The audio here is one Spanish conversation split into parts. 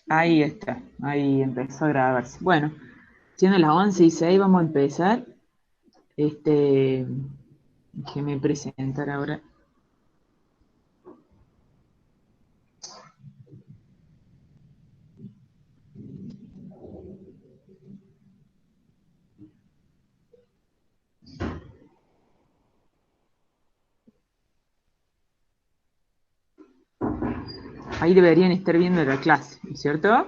Ahí está, ahí empezó a grabarse. Bueno, siendo las 11:06 vamos a empezar. Este, déjeme presentar ahora. Ahí deberían estar viendo la clase, ¿cierto?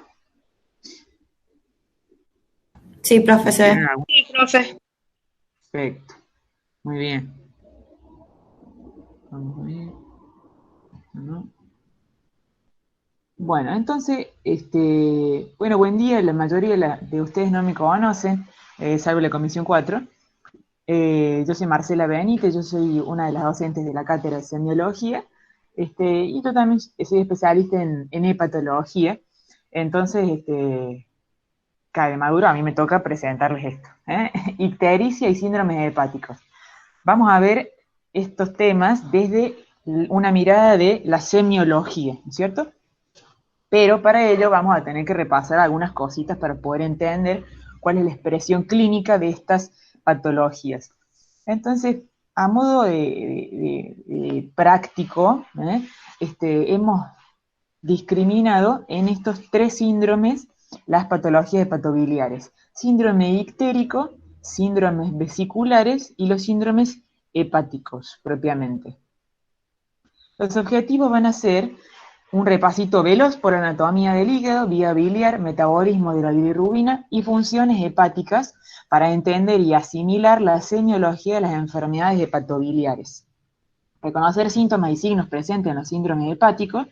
Sí, ¿Tienen profesor. algún Sí, profe. aspecto? Muy bien. Vamos a ver, ¿no? Bueno, entonces, bueno, buen día. La mayoría de ustedes no me conocen, salvo la Comisión 4. Yo soy Marcela Benítez, yo soy una de las docentes de la cátedra de semiología, y yo también soy especialista en hepatología. Entonces, cae maduro, a mí me toca presentarles esto, ¿eh? Ictericia y síndromes hepáticos. Vamos a ver estos temas desde una mirada de la semiología, ¿no es cierto? Pero para ello vamos a tener que repasar algunas cositas para poder entender cuál es la expresión clínica de estas patologías. Entonces, a modo de práctico, hemos discriminado en estos tres síndromes las patologías hepatobiliares: síndrome ictérico, síndromes vesiculares y los síndromes hepáticos propiamente. Los objetivos van a ser un repasito veloz por anatomía del hígado, vía biliar, metabolismo de la bilirrubina y funciones hepáticas para entender y asimilar la semiología de las enfermedades hepatobiliares. Reconocer síntomas y signos presentes en los síndromes hepáticos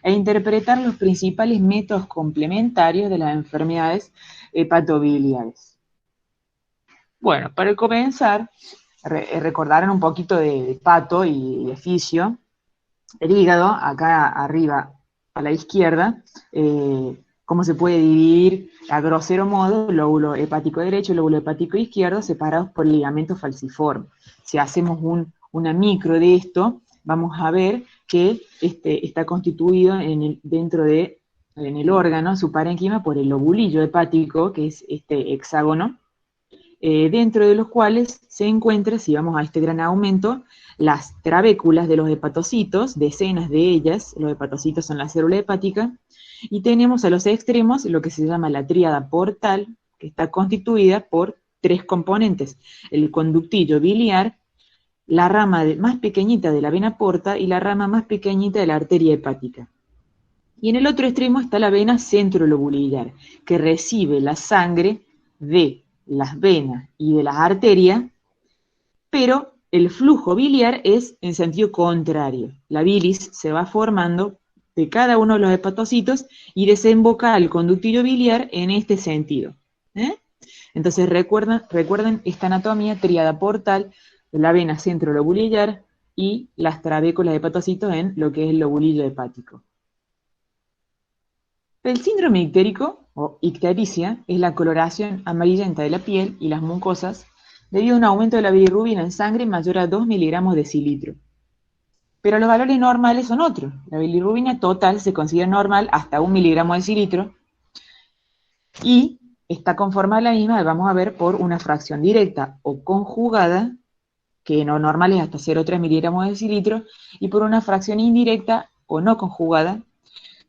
e interpretar los principales métodos complementarios de las enfermedades hepatobiliares. Bueno, para comenzar, recordarán un poquito de pato y de fisio. El hígado, acá arriba a la izquierda, cómo se puede dividir a grosero modo: lóbulo hepático derecho y lóbulo hepático izquierdo, separados por ligamento falciforme. Si hacemos una micro de esto, vamos a ver que está constituido en el órgano, su parénquima, por el lobulillo hepático, que es este hexágono, dentro de los cuales se encuentra, si vamos a este gran aumento, las trabéculas de los hepatocitos, decenas de ellas. Los hepatocitos son la célula hepática, y tenemos a los extremos lo que se llama la tríada portal, que está constituida por tres componentes: el conductillo biliar, la rama más pequeñita de la vena porta y la rama más pequeñita de la arteria hepática. Y en el otro extremo está la vena centrolobulillar, que recibe la sangre de las venas y de las arterias, pero el flujo biliar es en sentido contrario. La bilis se va formando de cada uno de los hepatocitos y desemboca al conductillo biliar en este sentido. ¿Eh? Entonces recuerden esta anatomía: tríada portal, la vena centrolobulillar y las trabéculas de hepatocitos en lo que es el lobulillo hepático. El síndrome ictérico o ictericia es la coloración amarillenta de la piel y las mucosas debido a un aumento de la bilirrubina en sangre mayor a 2 miligramos de decilitro. Pero los valores normales son otros. La bilirrubina total se considera normal hasta 1 miligramo de decilitro, y está conformada la misma, vamos a ver, por una fracción directa o conjugada, que no normal es hasta 0,3 miligramos de decilitro, y por una fracción indirecta o no conjugada,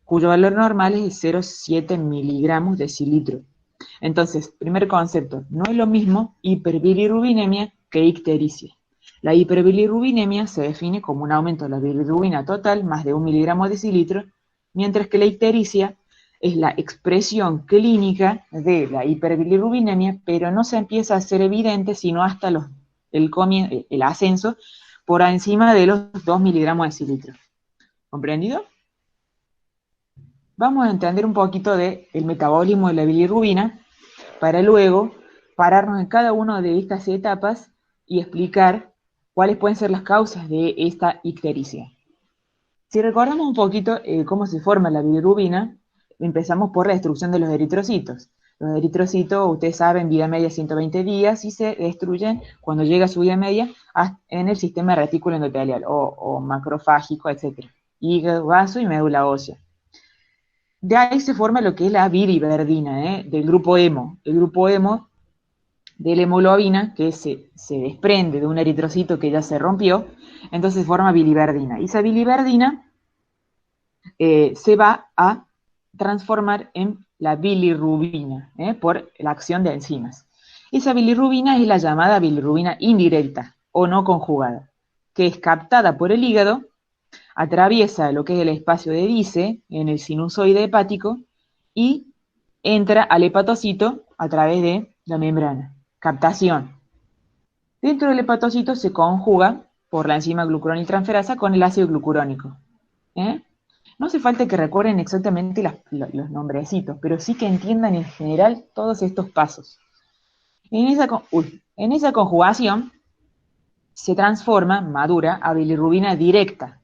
cuyo valor normal es de 0,7 miligramos de decilitro. Entonces, primer concepto: no es lo mismo hiperbilirrubinemia que ictericia. La hiperbilirrubinemia se define como un aumento de la bilirrubina total más de 1 miligramo de decilitro, mientras que la ictericia es la expresión clínica de la hiperbilirrubinemia, pero no se empieza a hacer evidente sino hasta el ascenso por encima de los 2 miligramos de decilitro. ¿Comprendido? Vamos a entender un poquito del metabolismo de la bilirrubina para luego pararnos en cada una de estas etapas y explicar cuáles pueden ser las causas de esta ictericia. Si recordamos un poquito cómo se forma la bilirrubina, empezamos por la destrucción de los eritrocitos. Los eritrocitos, ustedes saben, vida media 120 días, y se destruyen cuando llega a su vida media en el sistema retículo endotelial o macrofágico, etc. Hígado, vaso y médula ósea. De ahí se forma lo que es la biliverdina, del grupo hemo. El grupo hemo de la hemoglobina, que se desprende de un eritrocito que ya se rompió, entonces forma biliverdina. Y esa biliverdina se va a transformar en la bilirrubina, por la acción de enzimas. Esa bilirrubina es la llamada bilirrubina indirecta o no conjugada, que es captada por el hígado, atraviesa lo que es el espacio de Dice en el sinusoide hepático y entra al hepatocito a través de la membrana. Captación. Dentro del hepatocito se conjuga por la enzima glucuroniltransferasa con el ácido glucurónico. ¿eh? No hace falta que recuerden exactamente los nombrecitos, pero sí que entiendan en general todos estos pasos. En esa conjugación se transforma, madura, a bilirrubina directa.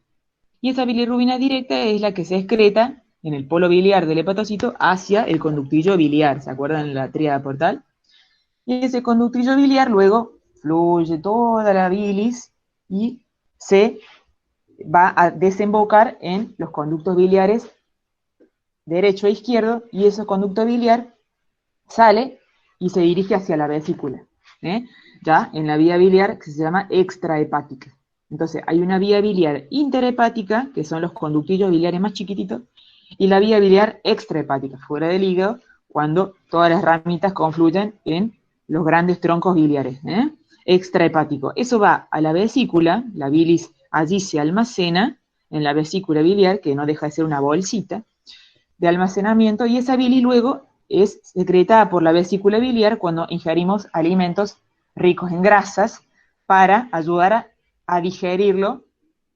Y esa bilirrubina directa es la que se excreta en el polo biliar del hepatocito hacia el conductillo biliar. ¿Se acuerdan de la tríada portal? Y ese conductillo biliar luego fluye toda la bilis y se va a desembocar en los conductos biliares derecho e izquierdo, y ese conducto biliar sale y se dirige hacia la vesícula, ya en la vía biliar que se llama extrahepática. Entonces hay una vía biliar interhepática, que son los conductillos biliares más chiquititos, y la vía biliar extrahepática, fuera del hígado, cuando todas las ramitas confluyen en los grandes troncos biliares, extrahepático. Eso va a la vesícula, la bilis allí se almacena en la vesícula biliar, que no deja de ser una bolsita de almacenamiento, y esa bilis luego es secretada por la vesícula biliar cuando ingerimos alimentos ricos en grasas para ayudar a digerirlo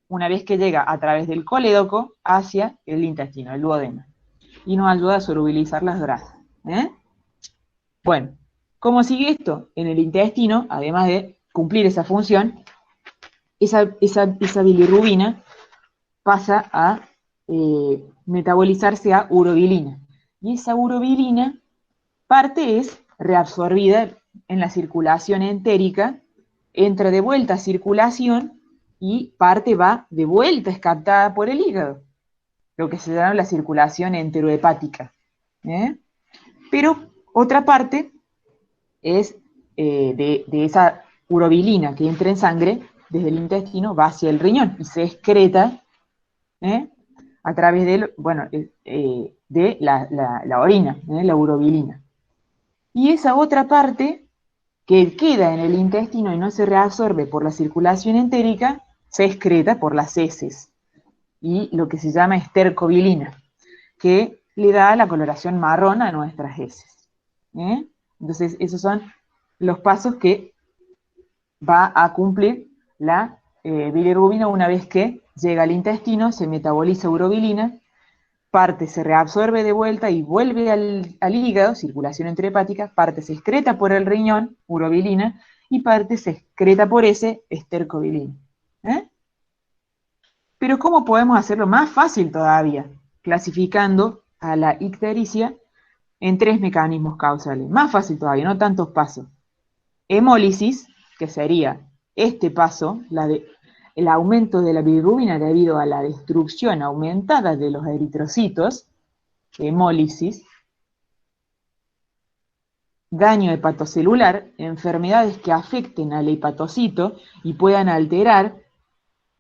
una vez que llega a través del colédoco hacia el intestino, el duodeno, y nos ayuda a solubilizar las grasas. Bueno, ¿cómo sigue esto? En el intestino, además de cumplir esa función, esa bilirrubina pasa a metabolizarse a urobilina. Y esa urobilina, parte es reabsorbida en la circulación entérica, entra de vuelta a circulación y parte va de vuelta, es captada por el hígado, lo que se llama la circulación enterohepática. Pero otra parte es de esa urobilina que entra en sangre desde el intestino, va hacia el riñón y se excreta a través de la orina, la urobilina. Y esa otra parte que queda en el intestino y no se reabsorbe por la circulación entérica, se excreta por las heces y lo que se llama estercobilina, que le da la coloración marrón a nuestras heces. Entonces, esos son los pasos que va a cumplir la bilirrubina una vez que llega al intestino, se metaboliza urobilina, parte se reabsorbe de vuelta y vuelve al hígado, circulación enterohepática, parte se excreta por el riñón, urobilina, y parte se excreta por ese estercobilina. Pero ¿cómo podemos hacerlo más fácil todavía? Clasificando a la ictericia en 3 mecanismos causales. Más fácil todavía, no tantos pasos. Hemólisis, que sería este paso, el aumento de la bilirrubina debido a la destrucción aumentada de los eritrocitos, hemólisis. Daño hepatocelular, enfermedades que afecten al hepatocito y puedan alterar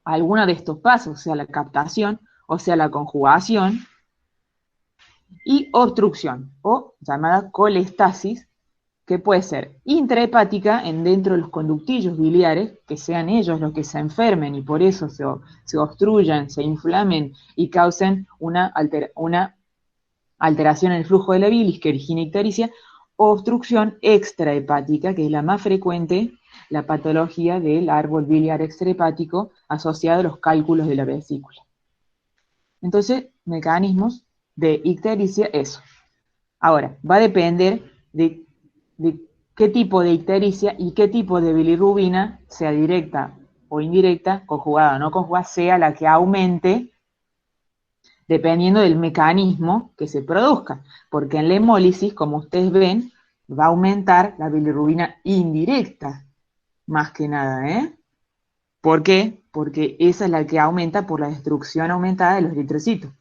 alguno de estos pasos, sea la captación o sea la conjugación. Y obstrucción, o llamada colestasis, que puede ser intrahepática dentro de los conductillos biliares, que sean ellos los que se enfermen y por eso se obstruyan, se inflamen y causen una alteración en el flujo de la bilis que origina ictericia, o obstrucción extrahepática, que es la más frecuente, la patología del árbol biliar extrahepático asociada a los cálculos de la vesícula. Entonces, mecanismos de ictericia, eso. Ahora, va a depender de qué tipo de ictericia y qué tipo de bilirrubina, sea directa o indirecta, conjugada o no conjugada, sea la que aumente, dependiendo del mecanismo que se produzca. Porque en la hemólisis, como ustedes ven, va a aumentar la bilirrubina indirecta, más que nada, ¿Por qué? Porque esa es la que aumenta por la destrucción aumentada de los eritrocitos.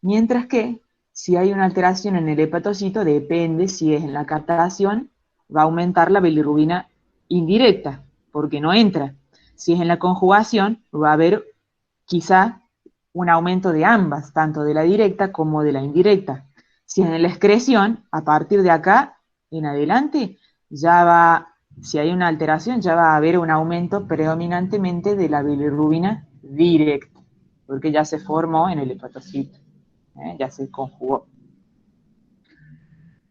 Mientras que, si hay una alteración en el hepatocito, depende si es en la captación, va a aumentar la bilirrubina indirecta, porque no entra. Si es en la conjugación, va a haber quizá un aumento de ambas, tanto de la directa como de la indirecta. Si es en la excreción, a partir de acá en adelante, ya va, si hay una alteración, ya va a haber un aumento predominantemente de la bilirrubina directa, porque ya se formó en el hepatocito, ya se conjugó.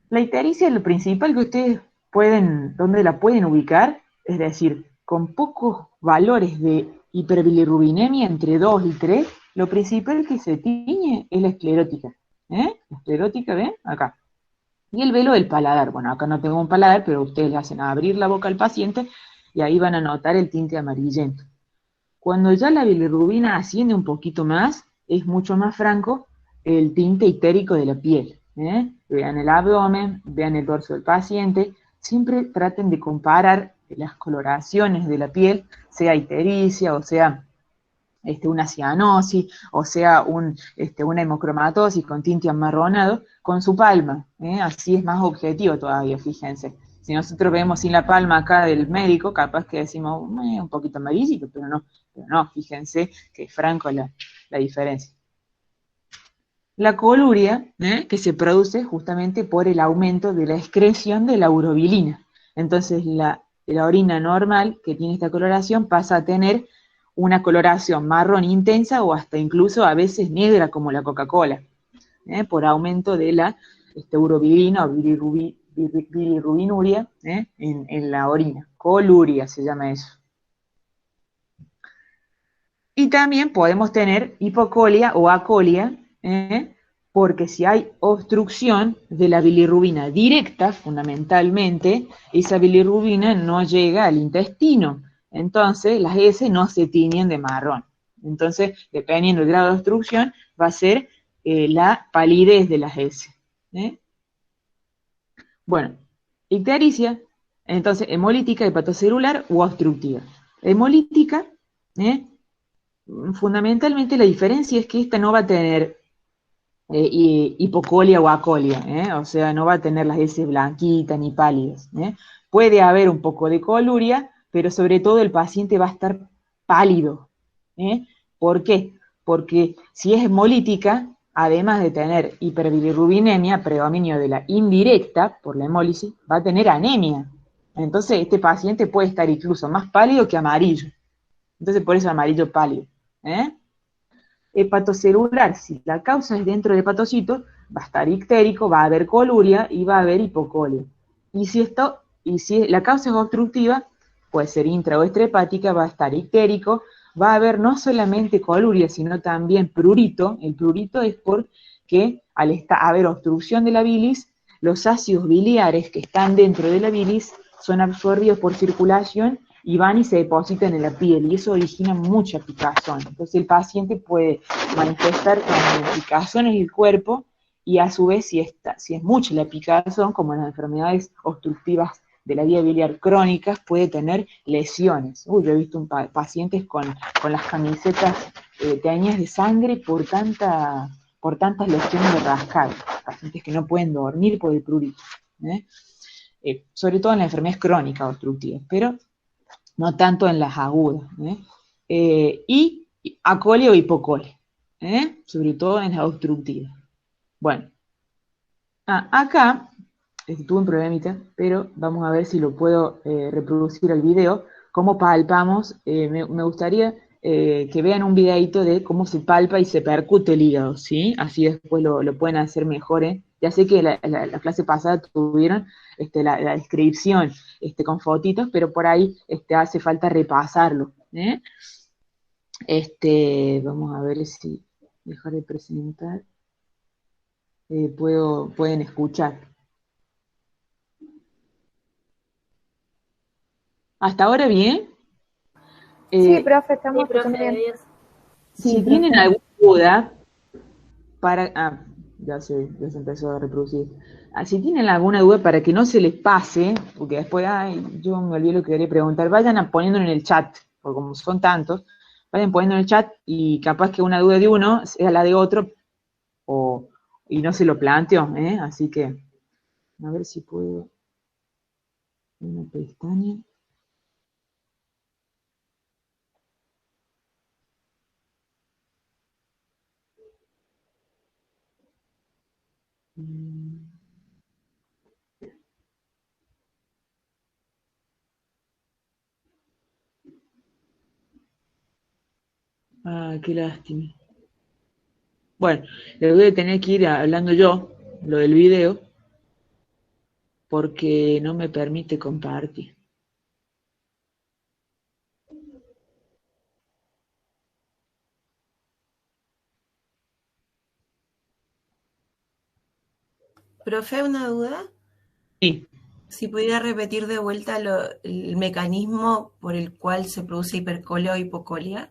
La ictericia, lo principal que ustedes pueden, donde la pueden ubicar, es decir, con pocos valores de hiperbilirrubinemia entre 2 y 3, lo principal que se tiñe es la esclerótica. La esclerótica, ¿ven? Acá. Y el velo del paladar. Bueno, acá no tengo un paladar, pero ustedes le hacen abrir la boca al paciente y ahí van a notar el tinte amarillento. Cuando ya la bilirrubina asciende un poquito más, es mucho más franco el tinte ictérico de la piel. Vean el abdomen, vean el dorso del paciente, siempre traten de comparar las coloraciones de la piel, sea ictericia o sea una cianosis, o sea una hemocromatosis con tinte amarronado, con su palma. Así es más objetivo todavía, fíjense. Si nosotros vemos sin la palma acá del médico, capaz que decimos un poquito amarillito, pero no, fíjense que es franco la diferencia. La coluria, que se produce justamente por el aumento de la excreción de la urobilina. Entonces la orina normal que tiene esta coloración pasa a tener una coloración marrón intensa o hasta incluso a veces negra como la Coca-Cola, por aumento de la urobilina o bilirrubinuria en la orina. Coluria se llama eso. Y también podemos tener hipocolia o acolia, porque si hay obstrucción de la bilirrubina directa, fundamentalmente, esa bilirrubina no llega al intestino. Entonces, las heces no se tiñen de marrón. Entonces, dependiendo del grado de obstrucción, va a ser la palidez de las heces. Bueno, ictericia, entonces, hemolítica, hepatocelular u obstructiva. Hemolítica, fundamentalmente la diferencia es que esta no va a tener hipocolia o acolia, o sea, no va a tener las heces blanquitas ni pálidas. Puede haber un poco de coluria, pero sobre todo el paciente va a estar pálido. ¿Por qué? Porque si es hemolítica, además de tener hiperbilirrubinemia, predominio de la indirecta por la hemólisis, va a tener anemia. Entonces este paciente puede estar incluso más pálido que amarillo. Entonces por eso amarillo pálido. Hepatocelular, si la causa es dentro del hepatocito, va a estar ictérico, va a haber coluria y va a haber hipocolia. Y si la causa es obstructiva, puede ser intra o extrahepática, va a estar ictérico, va a haber no solamente coluria, sino también prurito. El prurito es porque al haber obstrucción de la bilis, los ácidos biliares que están dentro de la bilis son absorbidos por circulación y van y se depositan en la piel, y eso origina mucha picazón. Entonces el paciente puede manifestar picazón en el cuerpo, y a su vez, si es mucha la picazón, como en las enfermedades obstructivas de la vía biliar crónicas, puede tener lesiones. Yo he visto pacientes con las camisetas teñidas de sangre por tantas lesiones de rascado, pacientes que no pueden dormir por el prurito, sobre todo en las enfermedades crónicas obstructivas, pero no tanto en las agudas, y acolia o hipocolia, sobre todo en las obstructivas. Bueno, acá tuve un problemita, pero vamos a ver si lo puedo reproducir el video, cómo palpamos. Me gustaría que vean un videito de cómo se palpa y se percute el hígado, ¿sí? Así después lo pueden hacer mejor, Ya sé que la clase pasada tuvieron la descripción con fotitos, pero por ahí hace falta repasarlo. Vamos a ver si dejar de presentar. Pueden escuchar. ¿Hasta ahora bien? Sí, profe, estamos escuchando bien. Si tienen alguna duda, ya se empezó a reproducir. Si tienen alguna duda para que no se les pase, porque después, yo me olvidé lo que quería preguntar, vayan poniéndolo en el chat, porque como son tantos, vayan poniendo en el chat y capaz que una duda de uno sea la de otro, o y no se lo planteo, así que a ver si puedo una pestaña. Ah, qué lástima. Bueno, le voy a tener que ir hablando yo, lo del video, porque no me permite compartir. Profe, una duda. Sí. Si pudiera repetir de vuelta el mecanismo por el cual se produce hipercolia o hipocolia.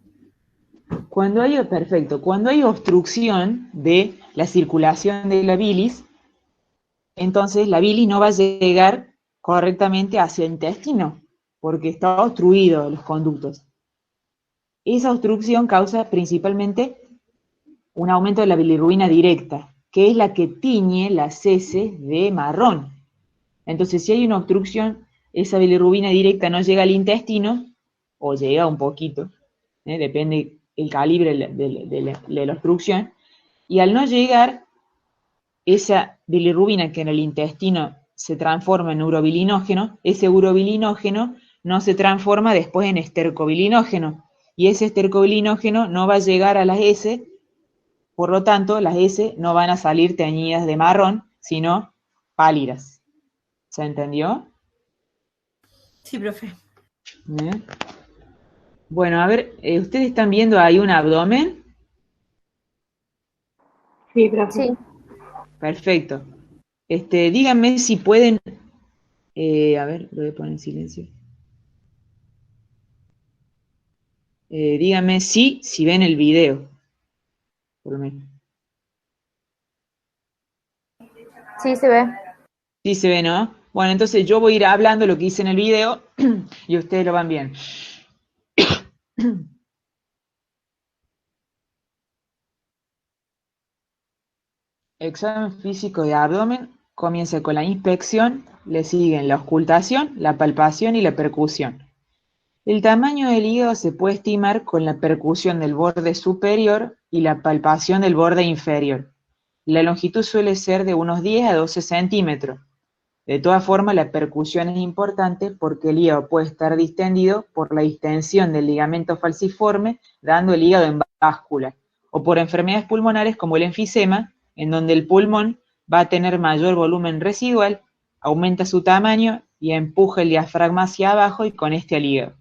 Perfecto, cuando hay obstrucción de la circulación de la bilis, entonces la bilis no va a llegar correctamente hacia el intestino, porque está obstruido los conductos. Esa obstrucción causa principalmente un aumento de la bilirrubina directa, que es la que tiñe las heces de marrón. Entonces, si hay una obstrucción, esa bilirrubina directa no llega al intestino, o llega un poquito, depende el calibre de la obstrucción, y al no llegar, esa bilirrubina que en el intestino se transforma en urobilinógeno, ese urobilinógeno no se transforma después en estercobilinógeno, y ese estercobilinógeno no va a llegar a las heces, por lo tanto, las S no van a salir teñidas de marrón, sino pálidas. ¿Se entendió? Sí, profe. Bueno, a ver, ¿ustedes están viendo ahí un abdomen? Sí, profe. Sí. Perfecto. Díganme si pueden... a ver, lo voy a poner en silencio. Díganme si ven el video. Por lo menos. Sí, se ve. Sí se ve, ¿no? Bueno, entonces yo voy a ir hablando lo que hice en el video y ustedes lo van bien. Examen físico de abdomen comienza con la inspección, le siguen la auscultación, la palpación y la percusión. El tamaño del hígado se puede estimar con la percusión del borde superior y la palpación del borde inferior. La longitud suele ser de unos 10 a 12 centímetros. De todas formas, la percusión es importante porque el hígado puede estar distendido por la distensión del ligamento falciforme, dando el hígado en báscula, o por enfermedades pulmonares como el enfisema, en donde el pulmón va a tener mayor volumen residual, aumenta su tamaño y empuja el diafragma hacia abajo y con este al hígado.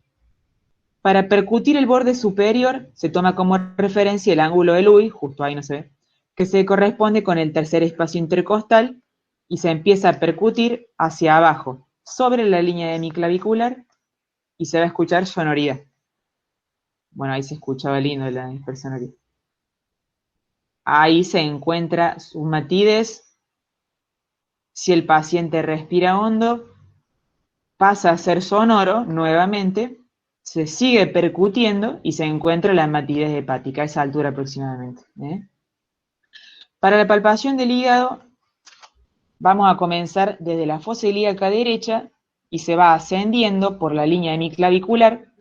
Para percutir el borde superior se toma como referencia el ángulo de Lewis, justo ahí no se ve, que se corresponde con el tercer espacio intercostal y se empieza a percutir hacia abajo, sobre la línea de mi clavicular y se va a escuchar sonoridad. Bueno, ahí se escuchaba lindo la sonoridad. Ahí se encuentra su matidez. Si el paciente respira hondo, pasa a ser sonoro nuevamente, se sigue percutiendo y se encuentra la matidez hepática a esa altura aproximadamente. Para la palpación del hígado, vamos a comenzar desde la fosa ilíaca derecha y se va ascendiendo por la línea hemiclavicular.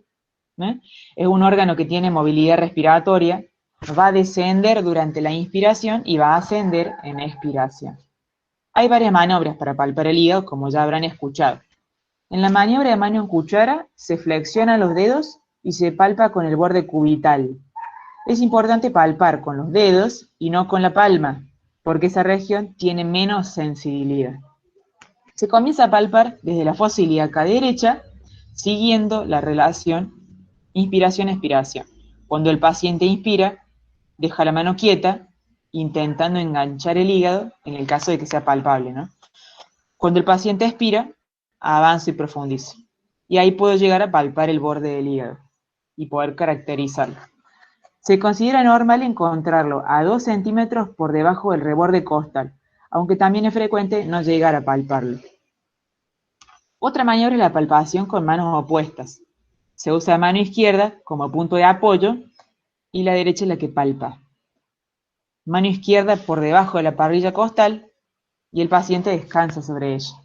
Es un órgano que tiene movilidad respiratoria, va a descender durante la inspiración y va a ascender en expiración. Hay varias maniobras para palpar el hígado, como ya habrán escuchado. En la maniobra de mano en cuchara se flexionan los dedos y se palpa con el borde cubital. Es importante palpar con los dedos y no con la palma, porque esa región tiene menos sensibilidad. Se comienza a palpar desde la fosa ilíaca derecha, siguiendo la relación inspiración-expiración. Cuando el paciente inspira, deja la mano quieta, intentando enganchar el hígado, en el caso de que sea palpable, ¿no? Cuando el paciente expira, avanzo y profundizo. Y ahí puedo llegar a palpar el borde del hígado y poder caracterizarlo. Se considera normal encontrarlo a 2 centímetros por debajo del reborde costal, aunque también es frecuente no llegar a palparlo. Otra maniobra es la palpación con manos opuestas. Se usa la mano izquierda como punto de apoyo y la derecha es la que palpa. mano izquierda por debajo de la parrilla costal y el paciente descansa sobre ella.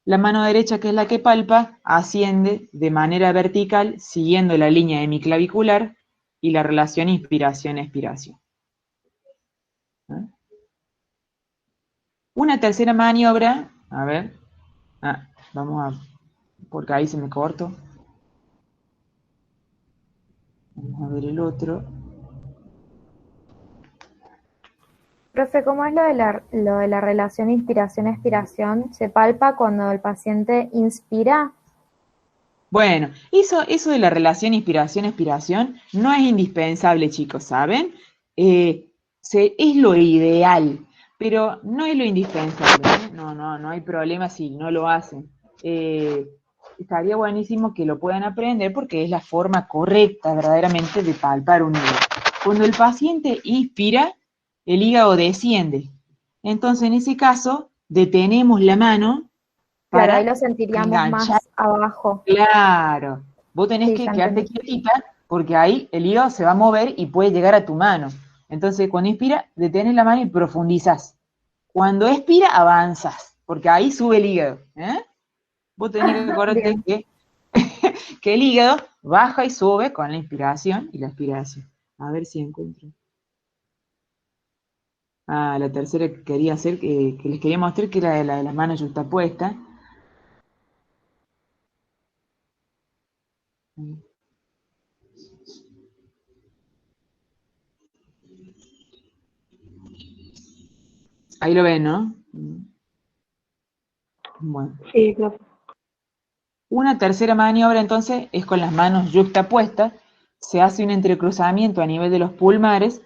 La mano derecha, que es la que palpa, asciende de manera vertical siguiendo la línea hemiclavicular y la relación inspiración-expiración. Una tercera maniobra, a ver, vamos a, porque ahí se me cortó. Vamos a ver el otro. Profe, ¿cómo es lo de la relación inspiración-expiración? ¿Se palpa cuando el paciente inspira? Bueno, eso de la relación inspiración-expiración no es indispensable, chicos, ¿saben? Es lo ideal, pero no es lo indispensable, ¿eh? No hay problema si no lo hacen. Estaría buenísimo que lo puedan aprender porque es la forma correcta verdaderamente de palpar un hígado. Cuando el paciente inspira, el hígado desciende. Entonces, en ese caso, detenemos la mano Claro, ahí para lo sentiríamos enganchar. más abajo. Claro, vos tenés Sí, que ya quedarte entendí. quietita porque ahí el hígado se va a mover y puede llegar a tu mano. Entonces, cuando inspira, detenés la mano y profundizás. Cuando expira, avanzas, porque ahí sube el hígado. Vos tenés que acordarte Bien. que el hígado baja y sube con la inspiración y la expiración. A ver si encuentro. La tercera que quería hacer, que les quería mostrar, que era la de las manos yuxtapuestas. Ahí lo ven, ¿no? Bueno. Sí, profe. Una tercera maniobra entonces es con las manos yuxtapuestas, se hace un entrecruzamiento a nivel de los pulgares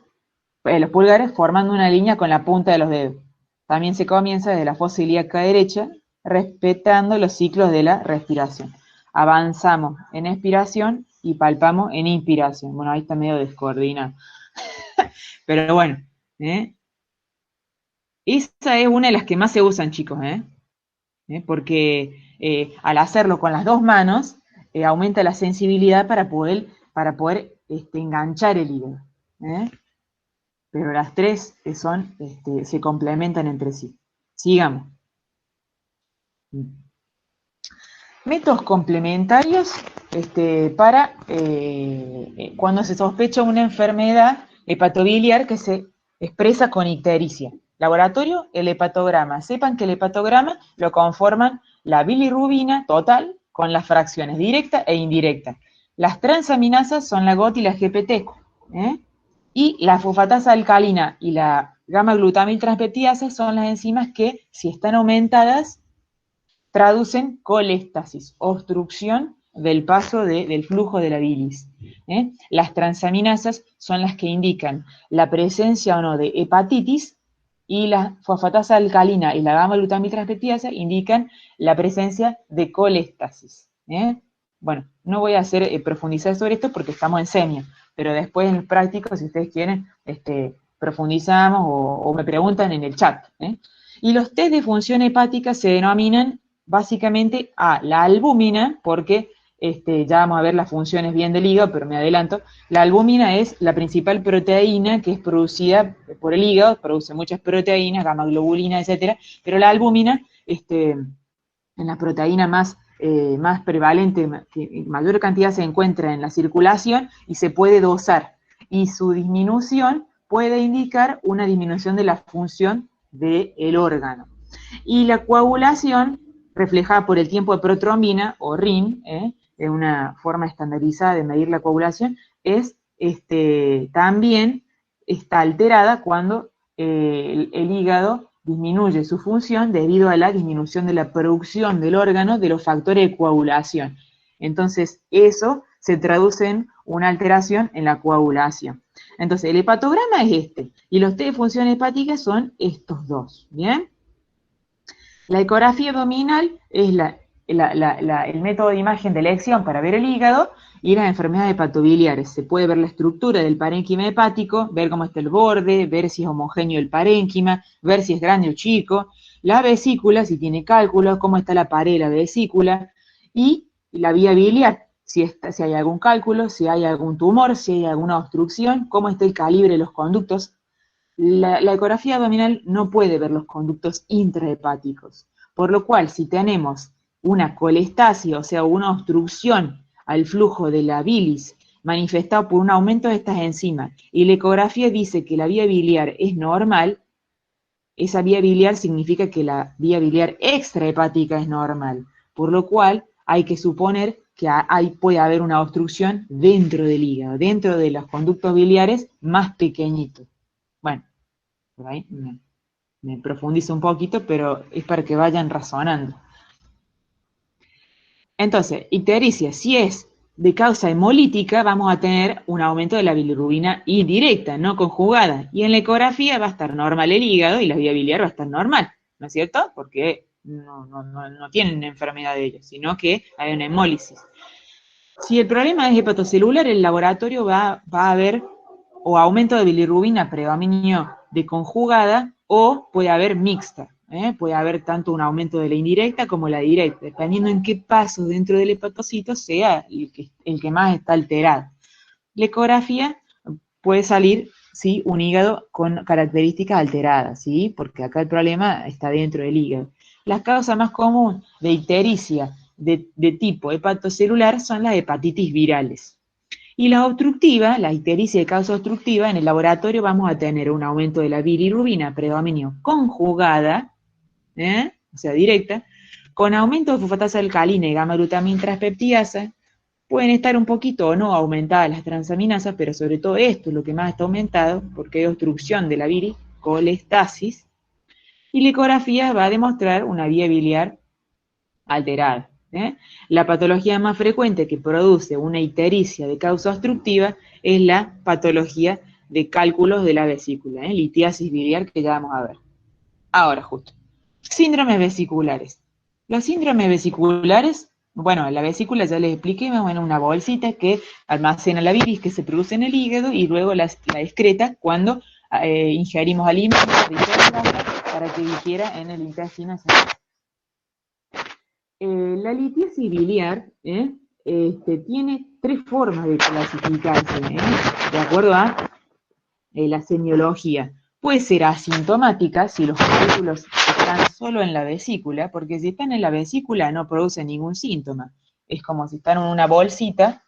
formando una línea con la punta de los dedos. También se comienza desde la fosa ilíaca derecha, respetando los ciclos de la respiración. Avanzamos en expiración y palpamos en inspiración. Bueno, ahí está medio descoordinado. Pero bueno, esa es una de las que más se usan, chicos, porque al hacerlo con las dos manos, aumenta la sensibilidad para poder enganchar el hígado. Pero las tres se complementan entre sí. Sigamos. Métodos complementarios para cuando se sospecha una enfermedad hepatobiliar que se expresa con ictericia. Laboratorio, el hepatograma. Sepan que el hepatograma lo conforman la bilirrubina total con las fracciones directa e indirecta. Las transaminasas son la GOT y la GPT. Y la fosfatasa alcalina y la gamma-glutamiltranspeptidasa son las enzimas que, si están aumentadas, traducen colestasis, obstrucción del paso del flujo de la bilis. Las transaminasas son las que indican la presencia o no de hepatitis y la fosfatasa alcalina y la gamma-glutamiltranspeptidasa indican la presencia de colestasis. Bueno, no voy a profundizar sobre esto porque estamos en semia, pero después en el práctico, si ustedes quieren, profundizamos o me preguntan en el chat. Y los test de función hepática se denominan básicamente la albúmina, porque ya vamos a ver las funciones bien del hígado, pero me adelanto. La albúmina es la principal proteína que es producida por el hígado, produce muchas proteínas, gamma globulina, etcétera, pero la albúmina, en la proteína más prevalente, que en mayor cantidad se encuentra en la circulación y se puede dosar. Y su disminución puede indicar una disminución de la función del órgano. Y la coagulación, reflejada por el tiempo de protrombina, o RIN, es una forma estandarizada de medir la coagulación, también está alterada cuando el hígado disminuye su función debido a la disminución de la producción del órgano de los factores de coagulación. Entonces, eso se traduce en una alteración en la coagulación. Entonces, el hepatograma es y los test de función hepática son estos dos, ¿bien? La ecografía abdominal es el método de imagen de elección para ver el hígado y las enfermedades hepatobiliares. Se puede ver la estructura del parénquima hepático, ver cómo está el borde, ver si es homogéneo el parénquima, ver si es grande o chico, la vesícula, si tiene cálculos, cómo está la pared de la vesícula, y la vía biliar, si hay algún cálculo, si hay algún tumor, si hay alguna obstrucción, cómo está el calibre de los conductos la ecografía abdominal no puede ver los conductos intrahepáticos, por lo cual si tenemos una colestasis, o sea, una obstrucción al flujo de la bilis manifestado por un aumento de estas enzimas, y la ecografía dice que la vía biliar es normal, esa vía biliar significa que la vía biliar extrahepática es normal, por lo cual hay que suponer que puede haber una obstrucción dentro del hígado, dentro de los conductos biliares más pequeñitos. Bueno, por ahí me profundizo un poquito, pero es para que vayan razonando. Entonces, ictericia, si es de causa hemolítica, vamos a tener un aumento de la bilirrubina indirecta, no conjugada. Y en la ecografía va a estar normal el hígado y la vía biliar va a estar normal, ¿no es cierto? Porque no tienen enfermedad de ellos, sino que hay una hemólisis. Si el problema es hepatocelular, el laboratorio va a ver o aumento de bilirrubina, predominio de conjugada, o puede haber mixta. Puede haber tanto un aumento de la indirecta como la directa, dependiendo en qué paso dentro del hepatocito sea el que más está alterado. La ecografía puede salir, ¿sí?, un hígado con características alteradas, ¿sí?, porque acá el problema está dentro del hígado. Las causas más comunes de ictericia de tipo hepatocelular son las hepatitis virales. Y la obstructiva, la ictericia de causa obstructiva, en el laboratorio vamos a tener un aumento de la bilirrubina, predominio conjugada, o sea, directa, con aumento de fosfatasa alcalina y gamma-glutamina transpeptidasa. Pueden estar un poquito o no aumentadas las transaminasas, pero sobre todo esto es lo que más está aumentado, porque hay obstrucción de la bilis, colestasis, y la ecografía va a demostrar una vía biliar alterada. La patología más frecuente que produce una ictericia de causa obstructiva es la patología de cálculos de la vesícula, litiasis biliar, que ya vamos a ver. Ahora, justo. Síndromes vesiculares. Los síndromes vesiculares, bueno, la vesícula ya les expliqué, es una bolsita que almacena la bilis que se produce en el hígado y luego la excreta cuando ingerimos alimentos para que digiera en el intestino. La litiasis biliar tiene tres formas de clasificarse, de acuerdo a la semiología. Puede ser asintomática si los cálculos están solo en la vesícula, porque si están en la vesícula no producen ningún síntoma. Es como si están en una bolsita,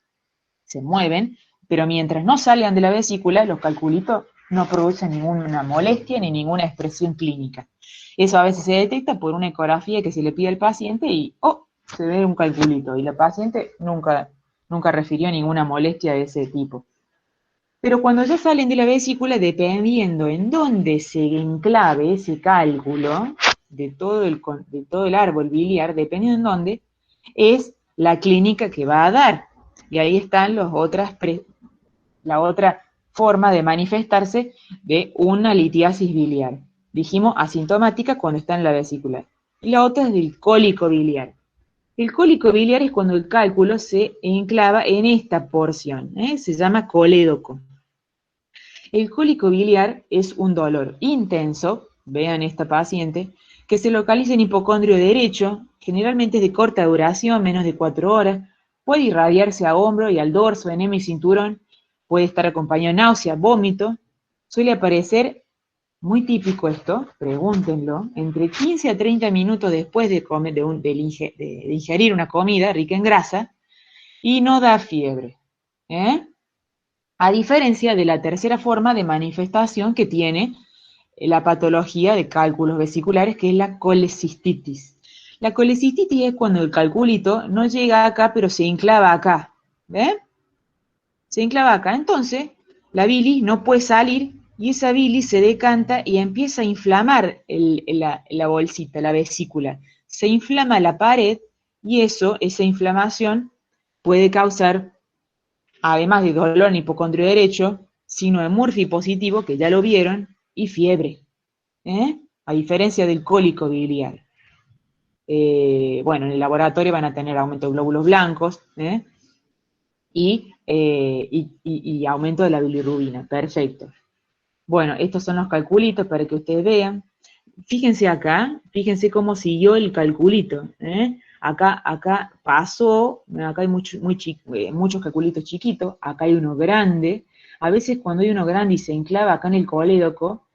se mueven, pero mientras no salgan de la vesícula, los calculitos no producen ninguna molestia ni ninguna expresión clínica. Eso a veces se detecta por una ecografía que se le pide al paciente y, se ve un calculito, y la paciente nunca refirió ninguna molestia de ese tipo. Pero cuando ya salen de la vesícula, dependiendo en dónde se enclave ese cálculo de todo el árbol biliar, dependiendo en dónde, es la clínica que va a dar. Y ahí están la otra forma de manifestarse de una litiasis biliar. Dijimos asintomática cuando está en la vesícula. Y la otra es del cólico biliar. El cólico biliar es cuando el cálculo se enclava en esta porción, se llama colédoco. El cólico biliar es un dolor intenso, vean esta paciente, que se localiza en hipocondrio derecho, generalmente es de corta duración, menos de 4 horas, puede irradiarse a hombro y al dorso, enema y cinturón, puede estar acompañado de náusea, vómito, suele aparecer, muy típico esto, pregúntenlo, entre 15 a 30 minutos después de ingerir una comida rica en grasa, y no da fiebre, a diferencia de la tercera forma de manifestación que tiene la patología de cálculos vesiculares, que es la colecistitis. La colecistitis es cuando el calculito no llega acá, pero se enclava acá. ¿Ven? Se enclava acá. Entonces, la bilis no puede salir y esa bilis se decanta y empieza a inflamar la bolsita, la vesícula. Se inflama la pared y esa inflamación puede causar, además de dolor en hipocondrio derecho, signo de Murphy positivo, que ya lo vieron, y fiebre, a diferencia del cólico biliar. Bueno, en el laboratorio van a tener aumento de glóbulos blancos, y aumento de la bilirrubina, perfecto. Bueno, estos son los calculitos para que ustedes vean. Fíjense acá, fíjense cómo siguió el calculito, Acá pasó, acá hay muchos calculitos chiquitos, acá hay uno grande. A veces cuando hay uno grande y se enclava acá en el colédoco,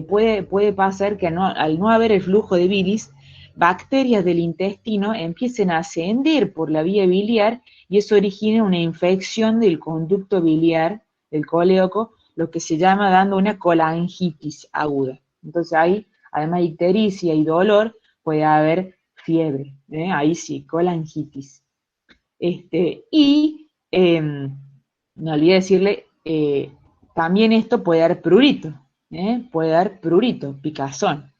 puede pasar que al no haber el flujo de bilis, bacterias del intestino empiecen a ascender por la vía biliar y eso origina una infección del conducto biliar, del colédoco, lo que se llama dando una colangitis aguda. Entonces ahí, además de ictericia y dolor, puede haber fiebre, ahí sí, colangitis. Me olvidé decirle, también esto puede dar prurito, puede dar prurito, picazón.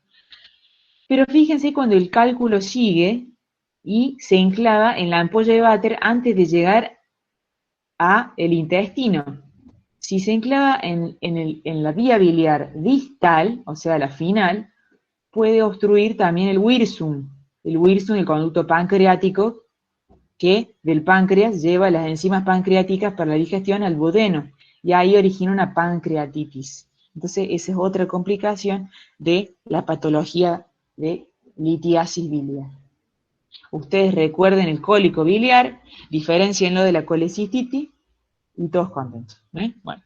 Pero fíjense cuando el cálculo sigue y se enclava en la ampolla de váter antes de llegar a el intestino. Si se enclava en la vía biliar distal, o sea, la final, puede obstruir también el wirsum, el conducto pancreático, que del páncreas lleva las enzimas pancreáticas para la digestión al duodeno, y ahí origina una pancreatitis. Entonces, esa es otra complicación de la patología de litiasis biliar. Ustedes recuerden el cólico biliar, diferencienlo de la colecistitis, y todos contentos. Bueno,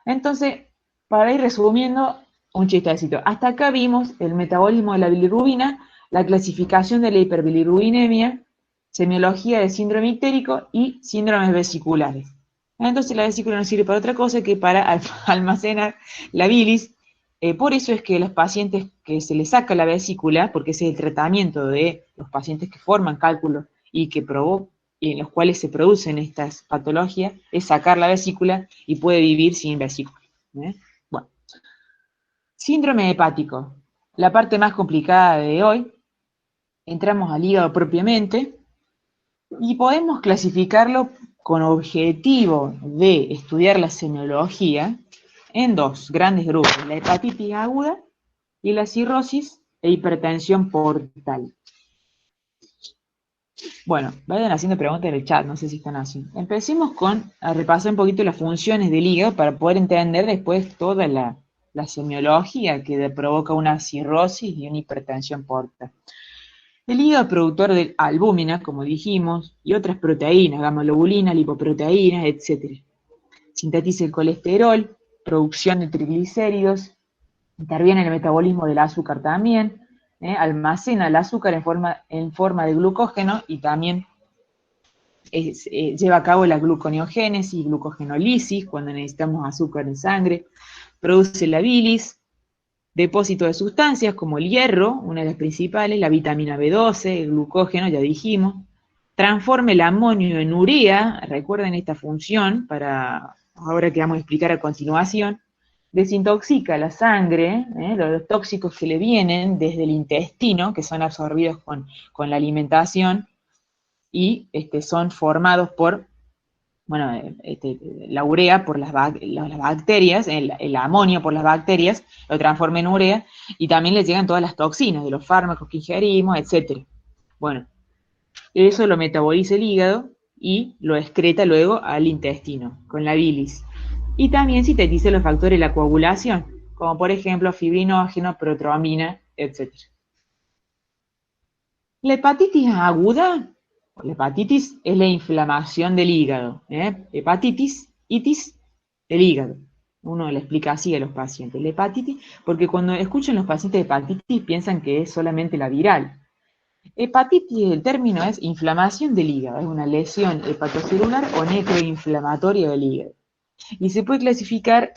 entonces, para ir resumiendo, un chistecito. Hasta acá vimos el metabolismo de la bilirrubina, la clasificación de la hiperbilirrubinemia, semiología de síndrome ictérico y síndromes vesiculares. Entonces la vesícula no sirve para otra cosa que para almacenar la bilis. Por eso es que los pacientes que se les saca la vesícula, porque ese es el tratamiento de los pacientes que forman cálculos y en los cuales se producen estas patologías, es sacar la vesícula y puede vivir sin vesícula. Bueno, síndrome hepático, la parte más complicada de hoy. Entramos al hígado propiamente y podemos clasificarlo con objetivo de estudiar la semiología en dos grandes grupos, la hepatitis aguda y la cirrosis e hipertensión portal. Bueno, vayan haciendo preguntas en el chat, no sé si están haciendo. Empecemos a repasar un poquito las funciones del hígado para poder entender después toda la semiología que provoca una cirrosis y una hipertensión portal. El hígado es productor de albúmina, como dijimos, y otras proteínas, gamma-globulina, lipoproteínas, etc. Sintetiza el colesterol, producción de triglicéridos, interviene en el metabolismo del azúcar también, almacena el azúcar en forma de glucógeno y también lleva a cabo la gluconeogénesis, glucogenolisis, cuando necesitamos azúcar en sangre, produce la bilis, depósito de sustancias como el hierro, una de las principales, la vitamina B12, el glucógeno, ya dijimos, transforma el amonio en urea, recuerden esta función para ahora que vamos a explicar a continuación, desintoxica la sangre, los tóxicos que le vienen desde el intestino, que son absorbidos con la alimentación, y son formados por, la urea por las bacterias, el amonio por las bacterias, lo transforma en urea, y también le llegan todas las toxinas de los fármacos que ingerimos, etc. Bueno, eso lo metaboliza el hígado y lo excreta luego al intestino, con la bilis. Y también sintetiza los factores de la coagulación, como por ejemplo fibrinógeno, protroamina, etc. La hepatitis aguda, la hepatitis es la inflamación del hígado, hepatitis, itis, el hígado. Uno le explica así a los pacientes, la hepatitis, porque cuando escuchan los pacientes de hepatitis piensan que es solamente la viral. Hepatitis, el término es inflamación del hígado, es una lesión hepatocelular o necroinflamatoria del hígado. Y se puede clasificar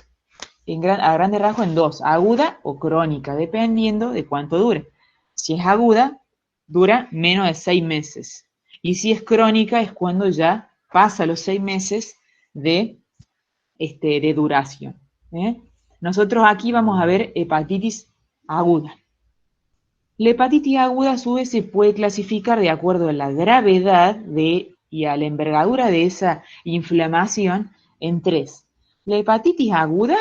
a grandes rasgos en dos, aguda o crónica, dependiendo de cuánto dure. Si es aguda, dura menos de 6 meses. Y si es crónica, es cuando ya pasa los 6 meses de duración. Nosotros aquí vamos a ver hepatitis aguda. La hepatitis aguda a su vez se puede clasificar de acuerdo a la gravedad y a la envergadura de esa inflamación en 3. La hepatitis aguda,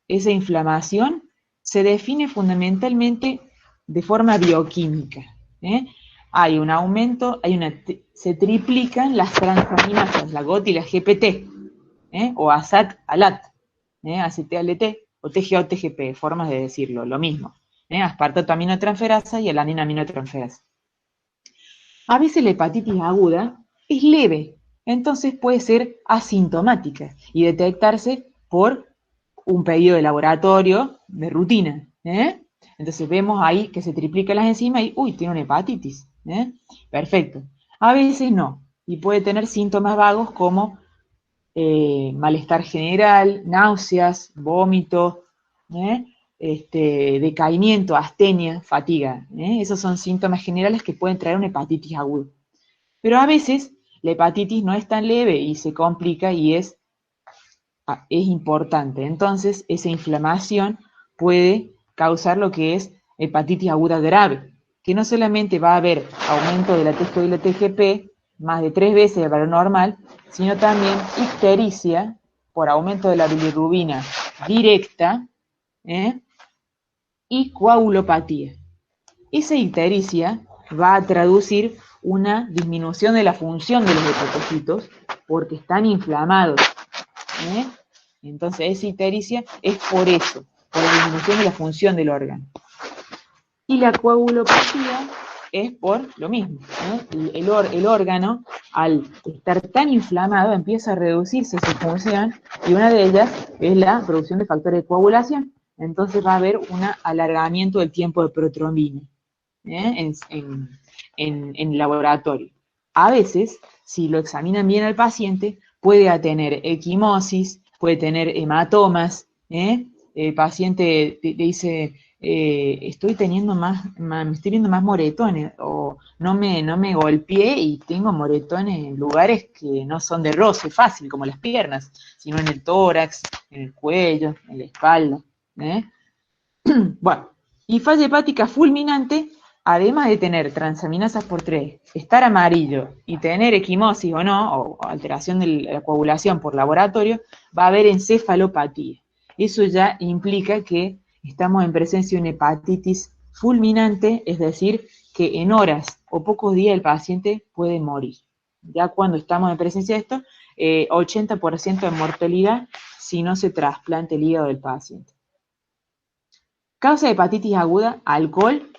esa inflamación, se define fundamentalmente de forma bioquímica. Hay un aumento, se triplican las transaminasas, la GOT y la GPT, o ASAT-ALAT, ACT-ALT, o TGO-TGP, formas de decirlo, lo mismo. Aspartato aminotransferasa y alanina aminotransferasa. A veces la hepatitis aguda es leve, entonces puede ser asintomática y detectarse por un pedido de laboratorio de rutina, ¿eh? Entonces vemos ahí que se triplican las enzimas y, uy, tiene una hepatitis, ¿eh? Perfecto. A veces no, y puede tener síntomas vagos como malestar general, náuseas, vómito, ¿eh? Decaimiento, astenia, fatiga. Esos son síntomas generales que pueden traer una hepatitis aguda. Pero a veces la hepatitis no es tan leve y se complica y es importante. Entonces, esa inflamación puede causar lo que es hepatitis aguda grave, que no solamente va a haber aumento de la TGO y la TGP, más de 3 veces el valor normal, sino también ictericia por aumento de la bilirrubina directa, y coagulopatía. Esa ictericia va a traducir una disminución de la función de los hepatocitos porque están inflamados. Entonces esa ictericia es por eso, por la disminución de la función del órgano. Y la coagulopatía es por lo mismo. El órgano, al estar tan inflamado, empieza a reducirse su función, y una de ellas es la producción de factores de coagulación. Entonces va a haber un alargamiento del tiempo de protrombina en el laboratorio. A veces, si lo examinan bien al paciente, puede tener equimosis, puede tener hematomas, el paciente te dice, me estoy viendo más moretones, o no me golpeé y tengo moretones en lugares que no son de roce fácil, como las piernas, sino en el tórax, en el cuello, en la espalda. Bueno, y falla hepática fulminante, además de tener transaminasas por 3, estar amarillo y tener equimosis o no, o alteración de la coagulación por laboratorio, va a haber encefalopatía. Eso ya implica que estamos en presencia de una hepatitis fulminante, es decir, que en horas o pocos días el paciente puede morir. Ya cuando estamos en presencia de esto, 80% de mortalidad si no se trasplanta el hígado del paciente. Causa de hepatitis aguda, alcohol,